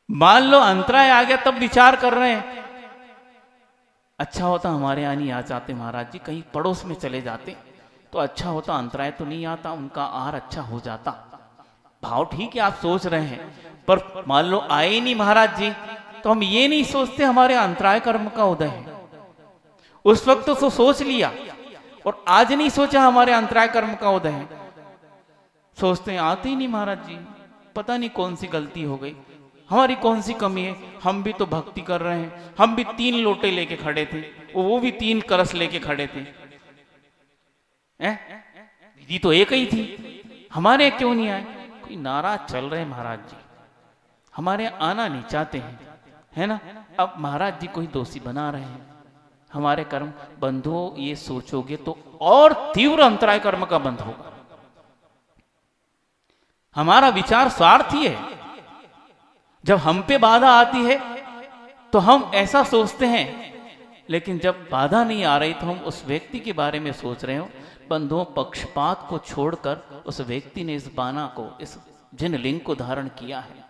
A: मान लो अंतराय आ गया तब विचार कर रहे हैं, अच्छा होता हमारे यहाँ नहीं आ जाते महाराज जी, कहीं पड़ोस में चले जाते तो अच्छा होता, अंतराय तो नहीं आता, उनका आहार अच्छा हो जाता। भाव ठीक है आप सोच रहे हैं, पर मान लो आए ही नहीं महाराज जी, तो हम ये नहीं सोचते हमारे अंतराय कर्म का उदय है। उस वक्त तो सोच लिया, और आज नहीं सोचा हमारे अंतराय कर्म का उदय है। सोचते हैं आते ही नहीं महाराज जी, पता नहीं कौन सी गलती हो गई, हमारी कौन सी कमी है, हम भी तो भक्ति कर रहे हैं, हम भी 3 लोटे लेके खड़े थे, वो भी 3 कलश लेके खड़े थे, विधि तो एक ही थी, हमारे क्यों नहीं आए। कोई नाराज चल रहे महाराज जी, हमारे आना नहीं चाहते हैं, है ना। अब महाराज जी कोई दोषी बना रहे हैं, हमारे कर्म। बंधुओं ये सोचोगे तो और तीव्र अंतराय कर्म का बंध होगा। हमारा विचार स्वार्थी है, जब हम पे बाधा आती है तो हम ऐसा सोचते हैं, लेकिन जब बाधा नहीं आ रही तो हम उस व्यक्ति के बारे में सोच रहे हो। बंधुओं पक्षपात को छोड़कर उस व्यक्ति ने इस बाना को, इस जिन लिंग को धारण किया है,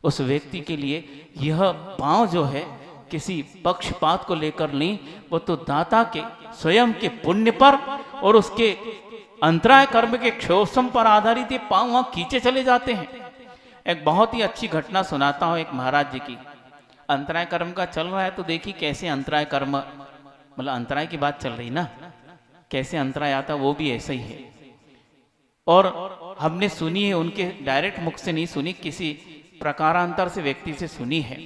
A: उस व्यक्ति के लिए यह पांव जो है किसी पक्षपात को लेकर नहीं, वो तो दाता के स्वयं के पुण्य पर और उसके अंतराय कर्म के क्षोषम पर आधारित ये पांव वहां खींचे चले जाते हैं। एक बहुत ही अच्छी घटना सुनाता हूं एक महाराज जी की। अंतराय कर्म का चल रहा है तो देखिए कैसे अंतराय कर्म, मतलब अंतराय की बात चल रही ना, कैसे अंतराय आता वो भी ऐसा ही है। और हमने सुनी है, उनके डायरेक्ट मुख से नहीं सुनी, किसी प्रकारांतर से व्यक्ति से सुनी है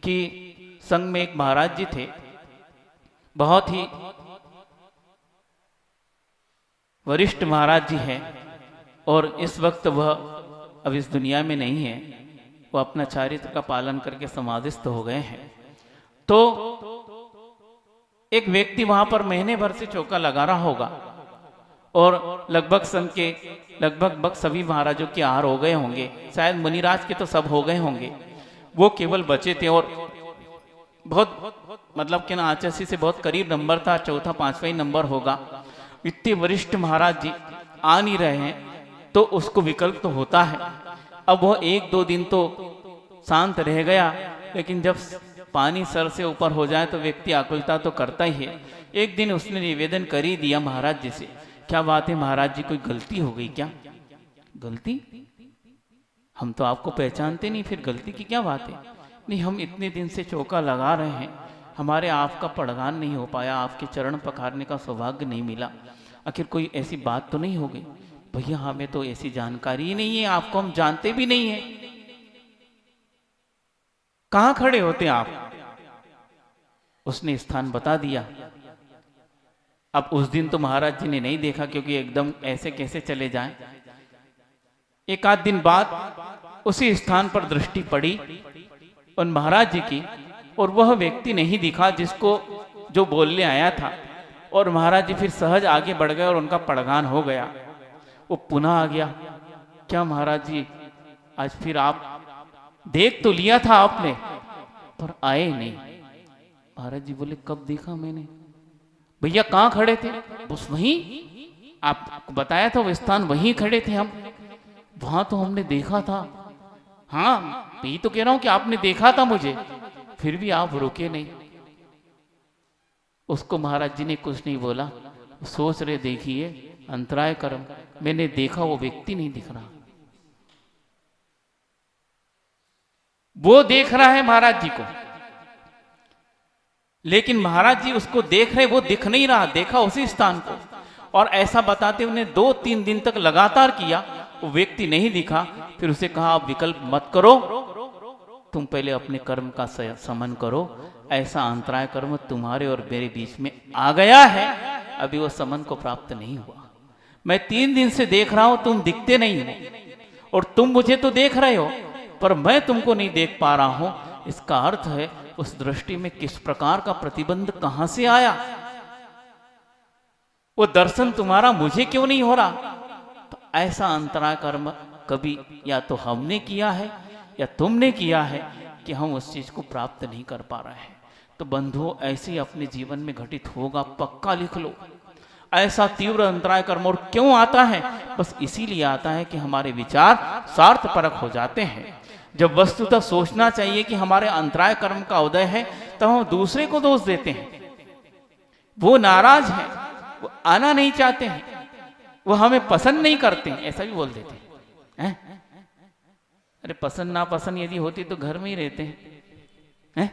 A: कि संघ में एक महाराज जी थे, बहुत ही वरिष्ठ महाराज जी हैं, और इस वक्त वह अब इस दुनिया में नहीं है, वो अपना चारित्र का पालन करके समाधिस्थ हो गए हैं। तो एक व्यक्ति वहां पर महीने भर से चौका लगा रहा होगा, और लगभग संघ के लगभग सभी महाराजों के आहार हो गए होंगे, शायद मुनिराज के तो सब हो गए होंगे, वो केवल बचे थे। और बहुत मतलब कि ना आचार्य से बहुत करीब नंबर था, चौथा 5वां ही नंबर होगा। इतने वरिष्ठ महाराज जी आ नहीं रहे हैं तो उसको विकल्प तो होता है। अब वो 1-2 दिन तो शांत रह गया, लेकिन जब पानी सर से ऊपर हो जाए तो व्यक्ति आकुलता तो करता ही है। एक दिन उसने निवेदन कर ही दिया महाराज जी से, क्या बात है महाराज जी, कोई गलती हो गई क्या? गलती? हम तो आपको पहचानते नहीं, फिर गलती की क्या बात है? नहीं, हम इतने दिन से चौका लगा रहे हैं, हमारे आपका पड़गान नहीं हो पाया, आपके चरण पखारने का सौभाग्य नहीं मिला, आखिर कोई ऐसी बात तो नहीं हो गई? भैया हमें तो ऐसी जानकारी ही नहीं है, आपको हम जानते भी नहीं है, कहां खड़े होते आप? उसने स्थान बता दिया। अब उस दिन तो महाराज जी ने नहीं देखा, क्योंकि एकदम ऐसे कैसे चले जाएं। एक आध दिन बाद उसी स्थान पर दृष्टि पड़ी उन महाराज जी की, और वह व्यक्ति नहीं दिखा जिसको जो बोलने आया था। और महाराज जी फिर सहज आगे बढ़ गए और उनका पड़गान हो गया। वो पुनः आ गया, क्या महाराज जी आज फिर आप देख तो लिया था आपने, पर आए नहीं। महाराज जी बोले, कब देखा मैंने? भैया कहाँ खड़े थे? बस वहीं, आपको बताया था वो स्थान, वहीं खड़े थे हम, वहां तो हमने देखा था। हाँ, यही तो कह रहा हूं कि आपने देखा था मुझे, फिर भी आप रुके नहीं। उसको महाराज जी ने कुछ नहीं बोला, सोच रहे देखिए अंतराय कर्म, मैंने देखा वो व्यक्ति नहीं दिख रहा, वो देख रहा है महाराज जी को, लेकिन महाराज जी उसको देख रहे, वो दिख नहीं रहा, देखा उसी स्थान को। और ऐसा बताते उन्हें 2-3 दिन तक लगातार किया, वो व्यक्ति नहीं दिखा। फिर उसे कहा, आप विकल्प मत करो, तुम पहले अपने कर्म का समन करो, ऐसा अंतराय कर्म तुम्हारे और मेरे बीच में आ गया है, अभी वो समन को प्राप्त नहीं हुआ। मैं 3 दिन से देख रहा हूं, तुम दिखते नहीं हो, और तुम मुझे तो देख रहे हो पर मैं तुमको नहीं देख पा रहा हूं। इसका अर्थ है उस दृष्टि में किस प्रकार का प्रतिबंध कहां से आया, वो दर्शन तुम्हारा मुझे क्यों नहीं हो रहा। तो ऐसा अंतराय कर्म कभी या तो हमने किया है या तुमने किया है कि हम उस चीज को प्राप्त नहीं कर पा रहे हैं। तो बंधुओं, ऐसे ही अपने जीवन में घटित होगा, पक्का लिख लो। ऐसा तीव्र अंतराय कर्म और क्यों आता है? बस इसीलिए आता है कि हमारे विचार स्वार्थपरक हो जाते हैं। जब वस्तुतः सोचना चाहिए कि हमारे अंतराय कर्म का उदय है, तब हम दूसरे को दोष देते हैं। वो नाराज है, वो आना नहीं चाहते हैं, वो हमें पसंद नहीं करते हैं, ऐसा भी बोल देते हैं। अरे पसंद ना पसंद यदि होती तो घर में ही रहते हैं।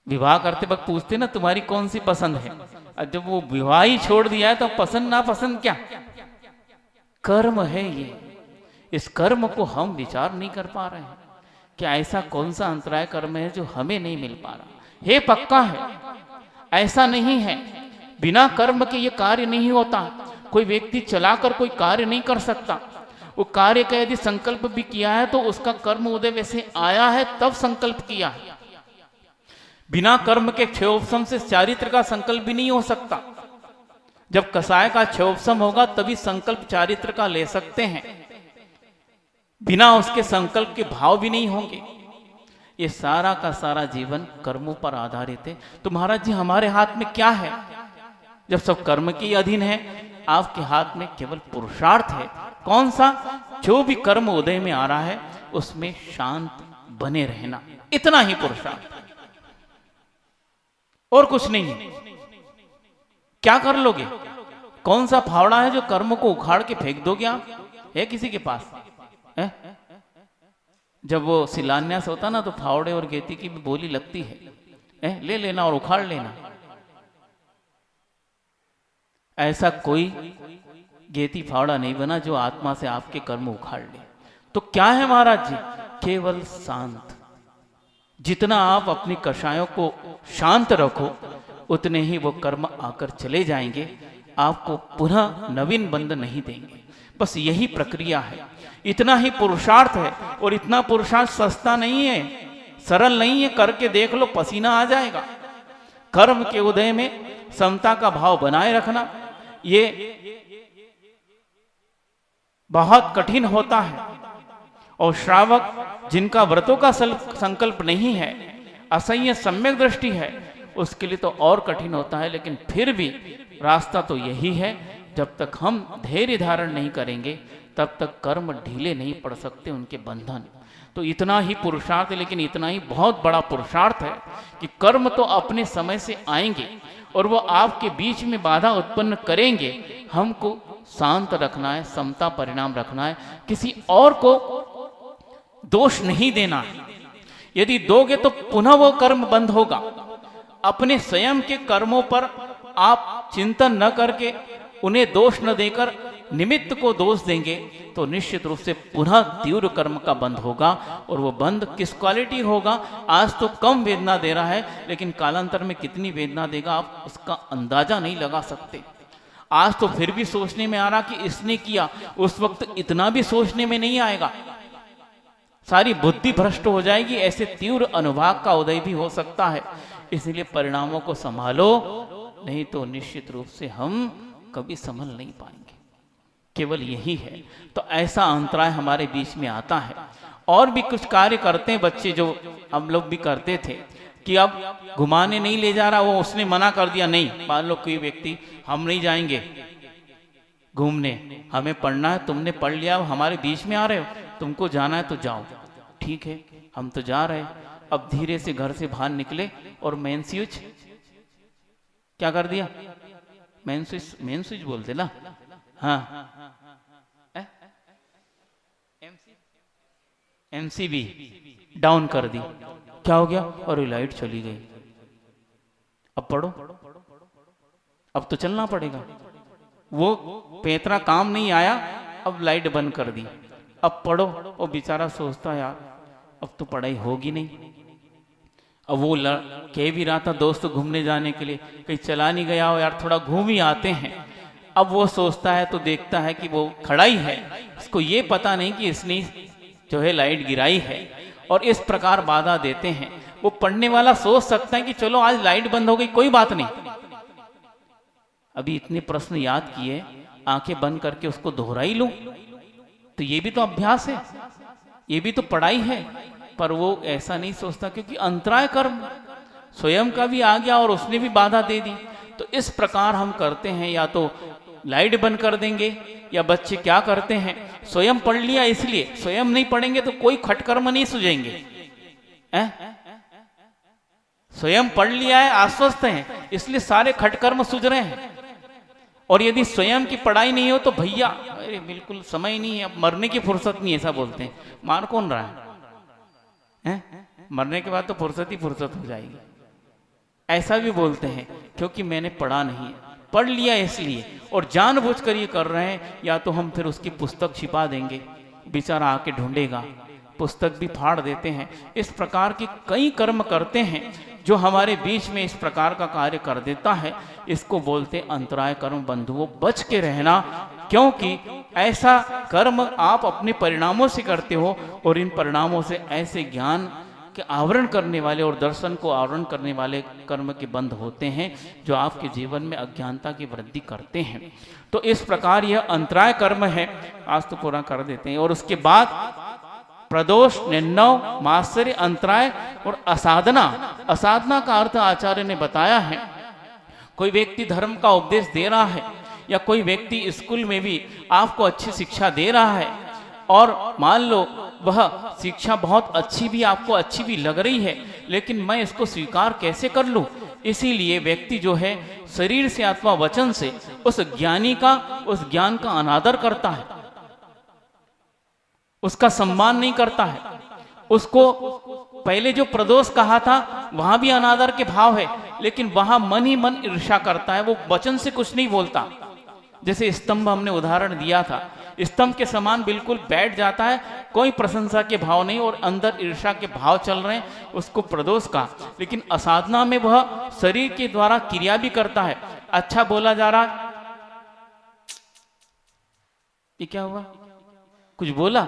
A: विवाह करते वक्त पूछते ना, तुम्हारी कौन सी पसंद है? और जब वो विवाह ही छोड़ दिया है तो पसंद ना पसंद क्या, कर्म है ये। इस कर्म को हम विचार नहीं कर पा रहे हैं कि ऐसा कौन सा अंतराय कर्म है जो हमें नहीं मिल पा रहा। हे पक्का है, ऐसा नहीं है, बिना कर्म के ये कार्य नहीं होता। कोई व्यक्ति चलाकर कोई कार्य नहीं कर सकता। वो कार्य का यदि संकल्प भी किया है तो उसका कर्म उदय वैसे आया है तब संकल्प किया है। बिना कर्म के क्षयोपशम से चारित्र का संकल्प भी नहीं हो सकता। जब कसाय का क्षयोपशम होगा तभी संकल्प चारित्र का ले सकते हैं, बिना उसके संकल्प के भाव भी नहीं होंगे। ये सारा का सारा जीवन कर्मों पर आधारित है। तो महाराज जी, हमारे हाथ में क्या है? जब सब कर्म के अधीन है, आपके हाथ में केवल पुरुषार्थ है। कौन सा? जो भी कर्म उदय में आ रहा है उसमें शांत बने रहना, इतना ही पुरुषार्थ, और कुछ नहीं है। क्या कर लोगे? कौन सा फावड़ा है जो कर्म को उखाड़ के फेंक दोगे आप? है किसी के पास? है? जब वो शिलान्यास होता ना तो फावड़े और गेती की भी बोली लगती है, ले लेना और उखाड़ लेना। ऐसा कोई गेती फावड़ा नहीं बना जो आत्मा से आपके कर्म उखाड़ ले। तो क्या है महाराज जी? केवल शांत। जितना आप अपनी कषायों को शांत रखो उतने ही वो कर्म आकर चले जाएंगे, आपको पुनः नवीन बंध नहीं देंगे। बस यही प्रक्रिया है, इतना ही पुरुषार्थ है। और इतना पुरुषार्थ सस्ता नहीं है, सरल नहीं है। करके देख लो, पसीना आ जाएगा। कर्म के उदय में समता का भाव बनाए रखना ये बहुत कठिन होता है। और श्रावक जिनका व्रतों का संकल्प नहीं है, असंयत सम्यक दृष्टि है, उसके लिए तो और कठिन होता है। लेकिन फिर भी रास्ता तो यही है, जब तक हम धैर्य धारण नहीं करेंगे तब तक कर्म ढीले नहीं पड़ सकते, उनके बंधन। तो इतना ही पुरुषार्थ है, लेकिन इतना ही बहुत बड़ा पुरुषार्थ है कि कर्म तो अपने समय से आएंगे और वो आपके बीच में बाधा उत्पन्न करेंगे। हमको शांत रखना है, समता परिणाम रखना है, किसी और को दोष नहीं देना है। यदि दोगे तो पुनः वो कर्म बंद होगा। अपने स्वयं के कर्मों पर आप चिंतन न करके, उन्हें दोष न देकर निमित्त को दोष देंगे तो निश्चित रूप से पुनः तीव्र कर्म का बंध होगा। और वो बंध किस क्वालिटी होगा? आज तो कम वेदना दे रहा है, लेकिन कालांतर में कितनी वेदना देगा आप उसका अंदाजा नहीं लगा सकते। आज तो फिर भी सोचने में आ रहा कि इसने किया, उस वक्त इतना भी सोचने में नहीं आएगा, सारी बुद्धि भ्रष्ट हो जाएगी। ऐसे तीव्र अनुभाग का उदय भी हो सकता है। इसलिए परिणामों को संभालो, नहीं तो निश्चित रूप से हम कभी संभल नहीं पाएंगे। केवल यही है। तो ऐसा अंतराय हमारे बीच में आता है। और भी कुछ कार्य करते हैं बच्चे, जो हम लोग भी करते थे कि अब घुमाने नहीं ले जा रहा, वो उसने मना कर दिया, नहीं। मान लो कोई व्यक्ति, हम नहीं जाएंगे घूमने, हमें पढ़ना है, तुमने पढ़ लिया, हमारे बीच में आ रहे हो, तुमको जाना है तो जाओ। ठीक है, हम तो जा रहे हैं। अब धीरे से घर से बाहर निकले और मेन स्विच क्या कर दिया? मेन स्विच बोलते ना, हाँ, एमसीबी डाउन कर दी। क्या हो गया? और लाइट चली गई। अब पढ़ो, अब तो चलना पड़ेगा। वो पेतरा काम नहीं आया, अब लाइट बंद कर दी, अब पढ़ो। वो बेचारा सोचता है यार अब तो पढ़ाई होगी नहीं। अब वो कह भी रहा था दोस्त घूमने जाने के लिए, कहीं चला नहीं गया हो यार, थोड़ा घूम ही आते हैं। अब वो सोचता है तो देखता है कि वो खड़ा ही है, इसको ये पता नहीं कि इसने जो है लाइट गिराई है। और इस प्रकार बाधा देते हैं। वो पढ़ने वाला सोच सकता है कि चलो आज लाइट बंद हो गई, कोई बात नहीं, अभी इतने प्रश्न याद किए, आंखें बंद करके उसको दोहरा ही लूं, तो ये भी तो अभ्यास है, ये भी तो पढ़ाई है। पर वो ऐसा नहीं सोचता, क्योंकि अंतराय कर्म स्वयं का भी आ गया और उसने भी बाधा दे दी। तो इस प्रकार हम करते हैं, या तो लाइट बंद कर देंगे, या बच्चे क्या करते हैं, स्वयं पढ़ लिया इसलिए, स्वयं नहीं पढ़ेंगे तो कोई खटकर्म नहीं सुझेंगे। स्वयं पढ़ लिया है, आश्वस्त हैं, इसलिए सारे खटकर्म सुझ रहे हैं। और यदि स्वयं की पढ़ाई नहीं हो तो भैया अरे बिल्कुल समय नहीं है, अब मरने की फुर्सत नहीं, ऐसा बोलते हैं। मार कौन रहा है? मरने के बाद तो फुर्सत ही फुर्सत हो जाएगी, ऐसा भी बोलते हैं। क्योंकि मैंने पढ़ा नहीं है, पढ़ लिया इसलिए, और जानबूझकर ये कर रहे हैं। या तो हम फिर उसकी पुस्तक छिपा देंगे, बेचारा आके ढूंढेगा, पुस्तक भी फाड़ देते हैं। इस प्रकार के कई कर्म करते हैं जो हमारे बीच में इस प्रकार का कार्य कर देता है। इसको बोलते अंतराय कर्म। बंधुओं, बच के रहना, क्योंकि ऐसा कर्म आप अपने परिणामों से करते हो, और इन परिणामों से ऐसे ज्ञान के आवरण करने वाले और दर्शन को आवरण करने वाले कर्म के बंध होते हैं, जो आपके जीवन में अज्ञानता की वृद्धि करते हैं। तो इस प्रकार यह अंतराय कर्म है। आज तो पूरा कर देते हैं। और उसके बाद प्रदोष, निर्णव, मात्सर्य, अंतराय और असाधना। असाधना का अर्थ आचार्य ने बताया है, कोई व्यक्ति धर्म का उपदेश दे रहा है, या कोई व्यक्ति स्कूल में भी आपको अच्छी शिक्षा दे रहा है, और मान लो वह शिक्षा बहुत अच्छी भी, आपको अच्छी भी लग रही है, लेकिन मैं इसको स्वीकार कैसे कर लूं? इसीलिए व्यक्ति जो है शरीर से अथवा वचन से उस ज्ञानी का, उस ज्ञान का अनादर करता है, उसका सम्मान नहीं करता है। उसको पहले जो प्रदोष कहा था वहां भी अनादर के भाव है, लेकिन वहां मन ही मन ईर्ष्या करता है, वो वचन से कुछ नहीं बोलता। जैसे स्तंभ हमने उदाहरण दिया था, स्तंभ के समान बिल्कुल बैठ जाता है, कोई प्रशंसा के भाव नहीं, और अंदर ईर्ष्या के भाव चल रहे हैं, उसको प्रदोष का। लेकिन असाधना में वह शरीर के द्वारा क्रिया भी करता है। अच्छा बोला जा रहा, ये क्या हुआ, कुछ बोला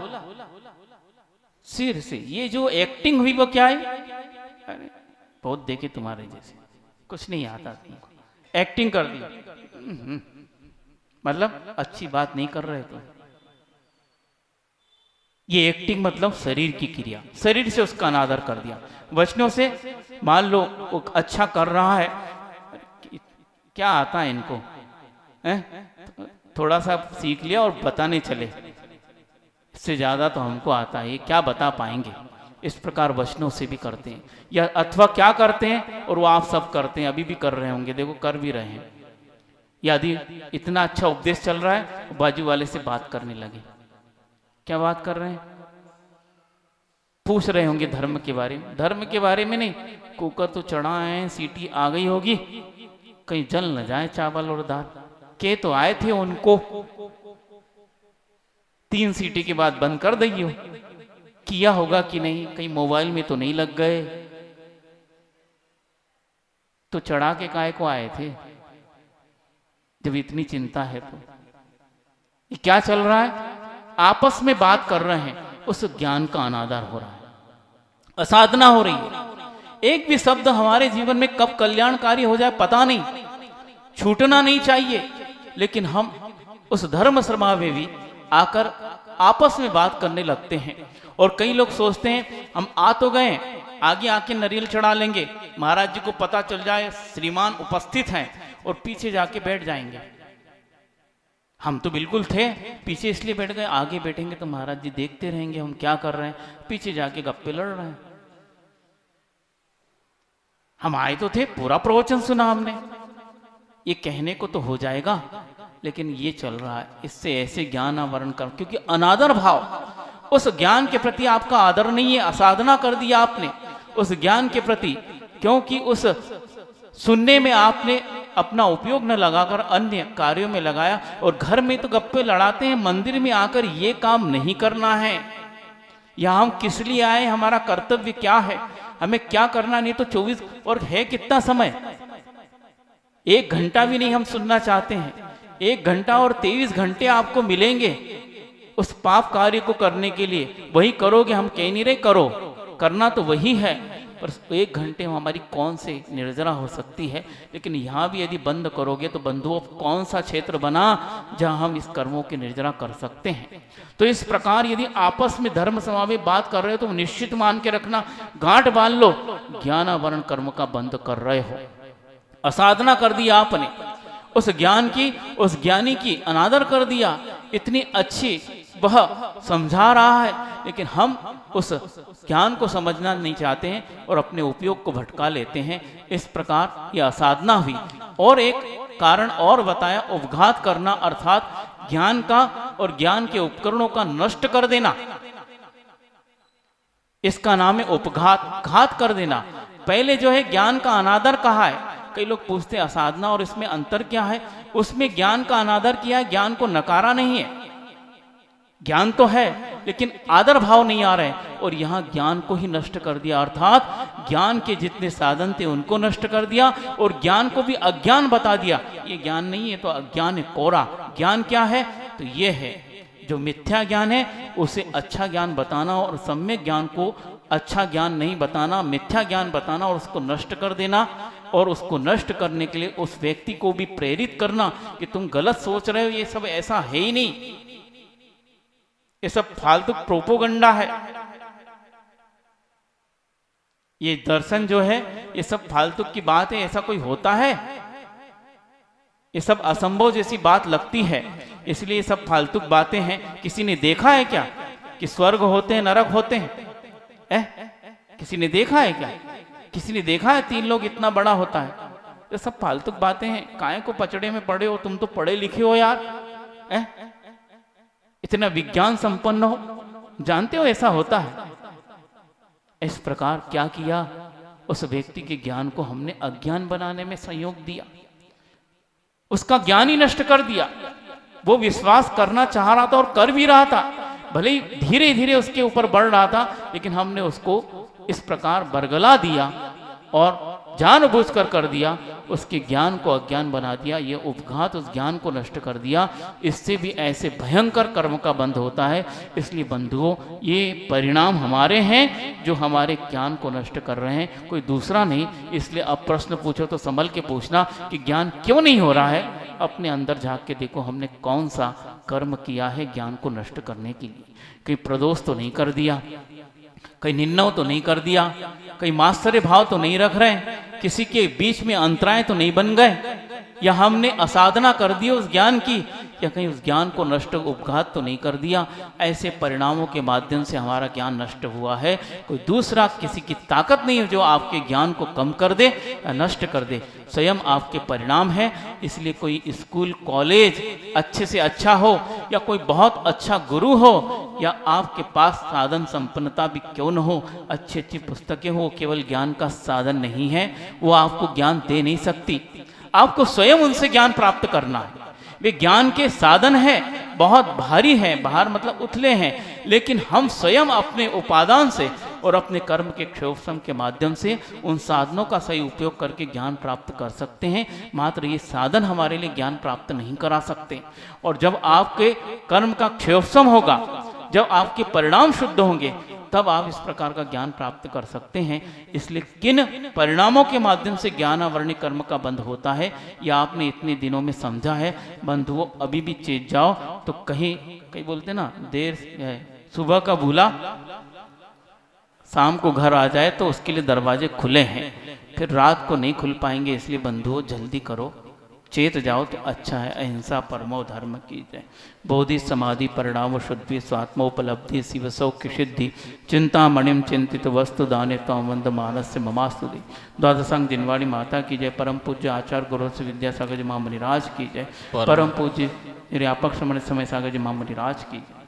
A: सिर से, ये जो एक्टिंग हुई वो क्या है? अरे बहुत देखे तुम्हारे जैसे, कुछ नहीं आता तुमको, एक्टिंग कर दी, मतलब अच्छी बात नहीं कर रहे तो। ये एक्टिंग मतलब शरीर की क्रिया, शरीर से उसका अनादर कर दिया। वचनों से मान लो वो अच्छा कर रहा है, क्या आता है इनको, थोड़ा सा सीख लिया और बताने चले, इससे ज्यादा तो हमको आता है, ये क्या बता पाएंगे। इस प्रकार वचनों से भी करते हैं, या अथवा क्या करते हैं, और वो आप सब करते हैं, अभी भी कर रहे होंगे, देखो कर भी रहे हैं। यदि इतना अच्छा उपदेश चल रहा है, बाजू वाले से बात करने लगे, क्या बात कर रहे हैं, पूछ रहे होंगे धर्म के बारे में। धर्म के बारे में नहीं, कुकर तो चढ़ा है, सीटी आ गई होगी, कहीं जल न जाए चावल और दाल, के तो आए थे उनको, 3 सीटी के बाद बंद कर दियो। किया होगा कि नहीं, कहीं मोबाइल में तो नहीं लग गए, तो चढ़ा के काहे को आए थे जब इतनी चिंता है? तो ये क्या चल रहा है? आपस में बात कर रहे हैं, उस ज्ञान का अनादर हो रहा है, असाधना हो रही है। एक भी शब्द हमारे जीवन में कब कल्याणकारी हो जाए पता नहीं, छूटना नहीं चाहिए। लेकिन हम उस धर्म सभा में भी आकर आपस में बात करने लगते हैं। और कई लोग सोचते हैं हम आ तो गए, आगे आके नारियल चढ़ा लेंगे, महाराज जी को पता चल जाए श्रीमान उपस्थित हैं, और पीछे जाके बैठ जाएंगे। हम तो बिल्कुल थे, पीछे इसलिए बैठ गए, आगे बैठेंगे तो महाराज जी देखते रहेंगे हम क्या कर रहे हैं, पीछे जाके गप्पे लड़ रहे हैं। हम आए तो थे, पूरा प्रवचन सुना हमने, ये कहने को तो हो जाएगा, लेकिन ये चल रहा है। इससे ऐसे ज्ञान आवरण कर, क्योंकि अनादर भाव, उस ज्ञान के प्रति आपका आदर नहीं है, असाधना कर दिया आपने उस ज्ञान के प्रति, क्योंकि उस सुनने में आपने अपना उपयोग न लगाकर अन्य कार्यों में लगाया। और घर में तो गप्पे लड़ाते हैं, मंदिर में आकर ये काम नहीं करना है। यहाँ हम किस लिए आए, हमारा कर्तव्य क्या है, हमें क्या करना, नहीं तो 24 और है कितना समय, 1 घंटा भी नहीं हम सुनना चाहते हैं। 1 घंटा और 23 घंटे आपको मिलेंगे उस पाप कार्य को करने के लिए, वही करोगे। हम कह नहीं रहे करो, करना तो वही है, पर 1 घंटे में हमारी कौन से निर्जरा हो सकती है। लेकिन यहाँ भी यदि बंद करोगे तो बंधुओं कौन सा क्षेत्र बना जहाँ हम इस कर्मों की निर्जरा कर सकते हैं। तो इस प्रकार यदि आपस में धर्म सभा में बात कर रहे हो तो निश्चित मान के रखना, गांठ बांध लो, ज्ञानावरण कर्म का बंद कर रहे हो, असाधना कर दिया आपने, उस ज्ञान की, उस ज्ञानी की अनादर कर दिया। इतनी अच्छी वह समझा रहा है, लेकिन हम उस ज्ञान को समझना नहीं चाहते हैं और अपने उपयोग को भटका लेते हैं। इस प्रकार यह असाधना हुई। और एक कारण और बताया, उपघात करना, अर्थात ज्ञान का और ज्ञान के उपकरणों का नष्ट कर देना, इसका नाम है उपघात, घात कर देना। पहले जो है ज्ञान का अनादर कहा है। कई लोग पूछते हैं असाधना और इसमें अंतर क्या है? उसमें ज्ञान का अनादर किया है, ज्ञान को नकारा नहीं है। ज्ञान तो है लेकिन आदर भाव नहीं आ रहे, और यहां ज्ञान को ही नष्ट कर दिया, अर्थात ज्ञान के जितने साधन थे उनको नष्ट कर दिया और ज्ञान को भी अज्ञान बता दिया। ये ज्ञान नहीं है तो अज्ञान है, कोरा ज्ञान। क्या है? तो ये है जो मिथ्या ज्ञान है उसे अच्छा ज्ञान बताना, और सम्यक ज्ञान को अच्छा ज्ञान नहीं बताना, मिथ्या ज्ञान बताना और उसको नष्ट कर देना। और उसको नष्ट करने के लिए उस व्यक्ति को भी प्रेरित करना कि तुम गलत सोच रहे हो, ये सब ऐसा है ही नहीं, ये सब फालतू प्रोपोगंडा है, ये दर्शन जो है ये सब फालतू की बात है, ऐसा कोई होता है? ये सब असंभव जैसी बात लगती है, इसलिए ये सब फालतू बातें हैं। किसी ने देखा है क्या कि स्वर्ग होते हैं, नरक होते हैं? किसी ने देखा है क्या? किसी ने देखा है 3 लोग इतना बड़ा होता है? ये सब फालतू बातें हैं। काहे को पचड़े में पड़े हो, तुम तो पढ़े लिखे हो यार, इतना विज्ञान संपन्न हो, जानते हो ऐसा होता है। इस प्रकार क्या किया, उस व्यक्ति के ज्ञान को हमने अज्ञान बनाने में सहयोग दिया, उसका ज्ञान ही नष्ट कर दिया। वो विश्वास करना चाह रहा था और कर भी रहा था, भले ही धीरे धीरे उसके ऊपर बढ़ रहा था, लेकिन हमने उसको इस प्रकार बरगला दिया और जानबूझकर कर दिया, उसके ज्ञान को अज्ञान बना दिया। ये उपघात उस ज्ञान को नष्ट कर दिया। इससे भी ऐसे भयंकर कर्म का बंध होता है। इसलिए बंधुओं, ये परिणाम हमारे हैं जो हमारे ज्ञान को नष्ट कर रहे हैं, कोई दूसरा नहीं। इसलिए अब प्रश्न पूछो तो संभल के पूछना कि ज्ञान क्यों नहीं हो रहा है। अपने अंदर झांक के देखो, हमने कौन सा कर्म किया है ज्ञान को नष्ट करने के लिए। कहीं प्रदोष तो नहीं कर दिया, कहीं निन्नव तो नहीं कर दिया, कहीं मात्सर्य भाव तो नहीं रख रहे, किसी के बीच में अंतराय तो नहीं बन गए, या हमने असाधना कर दी उस ज्ञान की, या कहीं उस ज्ञान को नष्ट उपघात तो नहीं कर दिया। ऐसे परिणामों के माध्यम से हमारा ज्ञान नष्ट हुआ है। कोई दूसरा किसी की ताकत नहीं है जो आपके ज्ञान को कम कर दे या नष्ट कर दे, स्वयं आपके परिणाम है। इसलिए कोई स्कूल कॉलेज अच्छे से अच्छा हो, या कोई बहुत अच्छा गुरु हो, या आपके पास साधन संपन्नता भी क्यों न हो, अच्छी अच्छी पुस्तकें हो, केवल ज्ञान का साधन नहीं है, वो आपको ज्ञान दे नहीं सकती। आपको स्वयं उनसे ज्ञान प्राप्त करना है। वे ज्ञान के साधन है, बहुत भारी हैं, भार मतलब उथले हैं, लेकिन हम स्वयं अपने उपादान से और अपने कर्म के क्षयोपशम के माध्यम से उन साधनों का सही उपयोग करके ज्ञान प्राप्त कर सकते हैं। मात्र ये साधन हमारे लिए ज्ञान प्राप्त नहीं करा सकते। और जब आपके कर्म का क्षयोपशम होगा, जब आपके परिणाम शुद्ध होंगे, तब आप इस प्रकार का ज्ञान प्राप्त कर सकते हैं। इसलिए किन परिणामों के माध्यम से ज्ञानावरणीय कर्म का बंध होता है, यह आपने इतने दिनों में समझा है। बंधुओं, अभी भी चेत जाओ तो कहीं कहीं बोलते ना, देर सुबह का भूला शाम को घर आ जाए तो उसके लिए दरवाजे खुले हैं, फिर रात को नहीं खुल पाएंगे। इसलिए बंधुओं जल्दी करो, चेत जाओ तो अच्छा है। अहिंसा परमो धर्म की जय। बोधि समाधि परिणाम शुद्धि स्वात्मोपलब्धि शिव सौख्य सिद्धि चिंता मणिम चिंतित वस्तु दाने तम वंद मानस ममास्तुति। द्वादशांग दिनवाड़ी माता की जय। परम पूज्य आचार्य गुरु से विद्यासागर जी महामुनिराज की जय। परम पूज्य व्यापक श्रमण समय सागर जी महामुनिराज की जय।